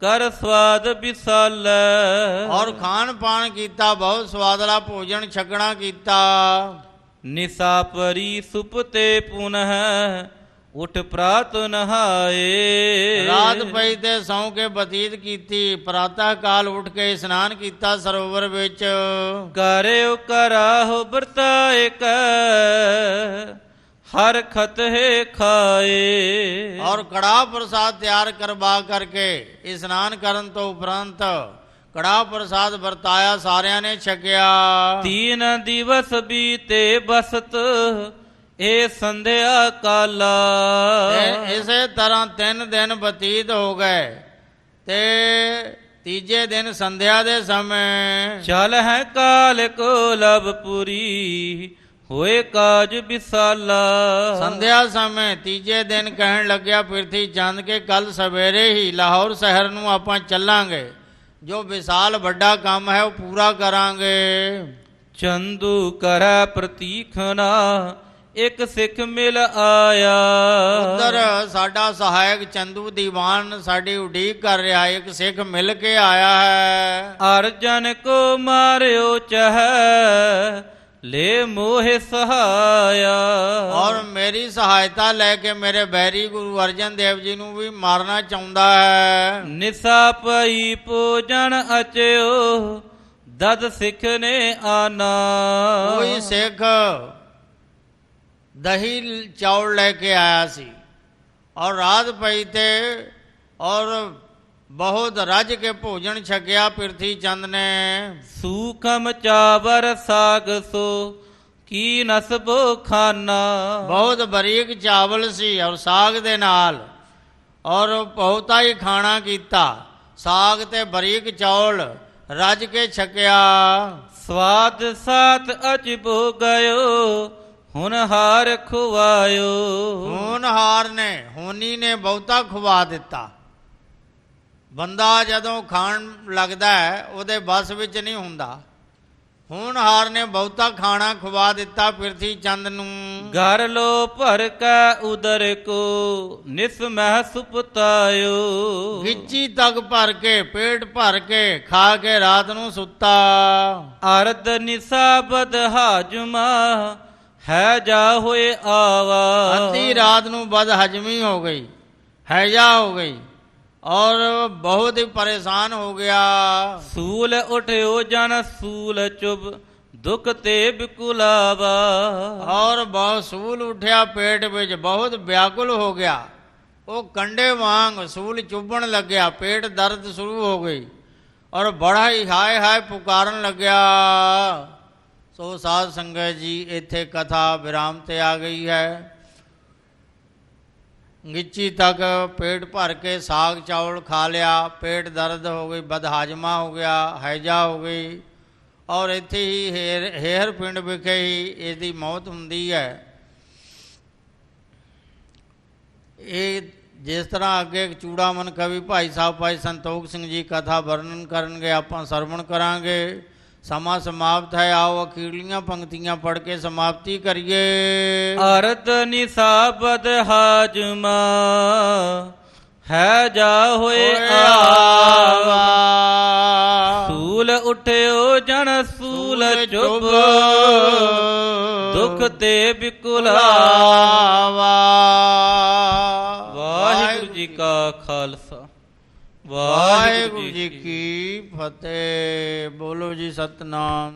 ਕਰ ਸਵਾਦ ਵਿਸਾਲੈ। ਔਰ ਖਾਣ ਪਾਣ ਕੀਤਾ, ਬਹੁਤ ਸਵਾਦਲਾ ਭੋਜਨ ਛਕਣਾ ਕੀਤਾ। ਨਿਸਾ ਪਰੀ ਸੁਪਤੇ ਪੁਨ ਹੈ ਉਠ ਪ੍ਰਾਤ ਨਹਾਏ। ਰਾਤ ਪਈ ਤੇ ਸੌਂ ਕੇ ਬਤੀਤ ਕੀਤੀ, ਪ੍ਰਾਤः ਕਾਲ ਉੱਠ ਕੇ ਇਸ਼ਨਾਨ ਕੀਤਾ ਸਰੋਵਰ ਵਿੱਚ। ਕਰਿਓ ਕਰਾਹੋ ਵਰਤਾਏ ਕੈ ਹਰ ਖਤਹਿ ਖਾਏ। ਔਰ ਕੜਾਹ ਪ੍ਰਸਾਦ ਤਿਆਰ ਕਰਵਾ ਕਰਕੇ ਇਸ਼ਨਾਨ ਕਰਨ ਤੋਂ ਉਪਰੰਤ ਕੜਾਹ ਪ੍ਰਸਾਦ ਵਰਤਾਇਆ, ਸਾਰਿਆਂ ਨੇ ਛਕਿਆ। 3 ਦਿਵਸ ਬੀਤੇ ਬਸਤ ਇਹ ਸੰਧਿਆ ਕਾਲਾ। ਇਸੇ ਤਰ੍ਹਾਂ 3 ਦਿਨ ਬਤੀਤ ਹੋ ਗਏ ਤੇ ਤੀਜੇ ਦਿਨ ਸੰਧਿਆ ਦੇ ਸਮੇਂ ਚਲ ਹੈ ਕਾਲ ਕੋ ਲਵਪੁਰੀ ਹੋਏ ਕਾਜ ਵਿਸਾਲਾ। ਸੰਧਿਆ ਸਮੇਂ ਤੀਜੇ ਦਿਨ ਕਹਿਣ ਲੱਗਿਆ ਪਿਰਥੀ ਚੰਦ ਕੇ ਕੱਲ ਸਵੇਰੇ ਹੀ ਲਾਹੌਰ ਸ਼ਹਿਰ ਨੂੰ ਆਪਾਂ ਚੱਲਾਂਗੇ, ਜੋ ਵਿਸ਼ਾਲ ਵੱਡਾ ਕੰਮ ਹੈ ਉਹ ਪੂਰਾ ਕਰਾਂਗੇ। ਚੰਦੂ ਕਰੈ ਪ੍ਰਤੀਖਨਾ ਇੱਕ ਸਿੱਖ ਮਿਲ ਆਇਆ। ਉਧਰ ਸਾਡਾ ਸਹਾਇਕ ਚੰਦੂ ਦੀਵਾਨ ਸਾਡੀ ਉਡੀਕ ਕਰ ਰਿਹਾ, ਇੱਕ ਸਿੱਖ ਮਿਲ ਕੇ ਆਇਆ ਹੈ। ਅਰਜਨ ਕੋ ਮਾਰਿਓ ਚਾਹੈ ਲੈ ਮੋਹਿ ਸਹਾਇਆ। ਔਰ ਮੇਰੀ ਸਹਾਇਤਾ ਲੈ ਕੇ ਮੇਰੇ ਬੈਰੀ ਗੁਰੂ ਅਰਜਨ ਦੇਵ ਜੀ ਨੂੰ ਵੀ ਮਾਰਨਾ ਚਾਹੁੰਦਾ ਹੈ। ਨਿਸਾ ਪਈ ਭੋਜਨ ਅਚਿਓ ਦਦ ਸਿੱਖ ਨੇ ਆਨਾ। ਕੋਈ ਸਿੱਖ ਦਹੀਂ ਚੌਲ ਲੈ ਕੇ ਆਇਆ ਸੀ ਔਰ ਰਾਤ ਪਈ ਤੇ ਔਰ ਬਹੁਤ ਰੱਜ ਕੇ ਭੋਜਨ ਛਕਿਆ ਪਿਰਥੀ ਚੰਦ ਨੇ। ਸੂਖਮ ਚਾਵਰ ਸਾਗ ਸੋ ਕੀ ਨਸਬੋ ਖਾਨਾ। ਬਹੁਤ ਬਰੀਕ ਚਾਵਲ ਸੀ ਔਰ ਸਾਗ ਦੇ ਨਾਲ, ਔਰ ਬਹੁਤਾ ਹੀ ਖਾਣਾ ਕੀਤਾ। ਸਾਗ ਤੇ ਬਰੀਕ ਚੌਲ ਰੱਜ ਕੇ ਛਕਿਆ। ਸਵਾਦ ਸਾਥ ਅਜਬੋ ਗਇਓ ਹੁਣ ਹਾਰ ਖੁਆਇਓ। ਹੋਣਹਾਰ ਨੇ, ਹੋਨੀ ਨੇ ਬਹੁਤਾ ਖਵਾ ਦਿੱਤਾ। ਬੰਦਾ ਜਦੋਂ ਖਾਣ ਲੱਗਦਾ ਹੈ ਉਹਦੇ ਬਸ ਵਿੱਚ ਨਹੀਂ ਹੁੰਦਾ। ਹੋਣਹਾਰ ਨੇ ਬਹੁਤਾ ਖਾਣਾ ਖਵਾ ਦਿੱਤਾ ਪਿਰਥੀ ਚੰਦ ਨੂੰ। ਘਰ ਲੋ ਭਰ ਕੈ ਉਦਰ ਕੋ ਨਿਸ ਮਹਿ ਸੁਪਤਾਇਓ। ਗਿੱਚੀ ਤੱਕ ਭਰ ਕੇ, ਪੇਟ ਭਰ ਕੇ ਖਾ ਕੇ ਰਾਤ ਨੂੰ ਸੁੱਤਾ। ਅਰਧ ਨਿਸਾ ਬਦ ਹਾਜਮਾ ਹੈ ਜਾ ਹੋਏ ਆਵਾ। ਅੱਧੀ ਰਾਤ ਨੂੰ ਬਦ ਹਜਮੀ ਹੋ ਗਈ, ਹੈਜਾ ਹੋ ਗਈ ਔਰ ਬਹੁਤ ਹੀ ਪਰੇਸ਼ਾਨ ਹੋ ਗਿਆ। ਸੂਲ ਉਠਿਓ ਜਨ ਸੂਲ ਚੁਬ ਦੁਖ ਤੇ ਬਿਕੁਲਾਵਾ। ਔਰ ਬਹੁਤ ਸੂਲ ਉਠਿਆ ਪੇਟ ਵਿੱਚ, ਬਹੁਤ ਵਿਆਕੁਲ ਹੋ ਗਿਆ। ਉਹ ਕੰਡੇ ਵਾਂਗ ਸੂਲ ਚੁੱਭਣ ਲੱਗਿਆ, ਪੇਟ ਦਰਦ ਸ਼ੁਰੂ ਹੋ ਗਈ ਔਰ ਬੜਾ ਹੀ ਹਾਏ ਹਾਏ ਪੁਕਾਰਨ ਲੱਗਿਆ। ਸੋ ਸਾਧ ਸੰਗਤ ਜੀ ਇੱਥੇ ਕਥਾ ਵਿਰਾਮ ਤੇ ਆ ਗਈ ਹੈ। ਗਿੱਚੀ ਤੱਕ ਪੇਟ ਭਰ ਕੇ ਸਾਗ ਚਾਵਲ ਖਾ ਲਿਆ, ਪੇਟ ਦਰਦ ਹੋ ਗਈ, ਬਦਹਾਜਮਾ ਹੋ ਗਿਆ, ਹੈਜਾ ਹੋ ਗਈ, ਔਰ ਇੱਥੇ ਹੀ ਹੇਹਰ ਪਿੰਡ ਵਿਖੇ ਹੀ ਇਹਦੀ ਮੌਤ ਹੁੰਦੀ ਹੈ। ਇਹ ਜਿਸ ਤਰ੍ਹਾਂ ਅੱਗੇ ਚੂੜਾਮਨ ਕਵੀ ਭਾਈ ਸਾਹਿਬ ਭਾਈ ਸੰਤੋਖ ਸਿੰਘ ਜੀ ਕਥਾ ਵਰਣਨ ਕਰਨਗੇ, ਆਪਾਂ ਸਰਵਣ ਕਰਾਂਗੇ। ਸਮਾਂ ਸਮਾਪਤ ਹੈ, ਆਓ ਅਖੀਰਲੀਆਂ ਪੰਕਤੀਆਂ ਪੜ੍ਹ ਕੇ ਸਮਾਪਤੀ ਕਰੀਏ। ਅਰਧ ਨਿਸਾਬਦ ਹਾਜਮਾ ਹੈ ਜਾ ਹੋਏ ਆਵਾ, ਸੂਲ ਉਠਿਓ ਜਨ ਸੂਲ ਚੁੱਪ, ਦੁਖ ਤੇ ਬਿਕੁਲਾਵਾ। ਵਾਹਿਗੁਰੂ ਜੀ ਕਾ ਖਾਲਸਾ, ਵਾਹਿਗੁਰੂ ਜੀ ਕੀ ਫਤਿਹ। ਬੋਲੋ ਜੀ ਸਤਨਾਮ।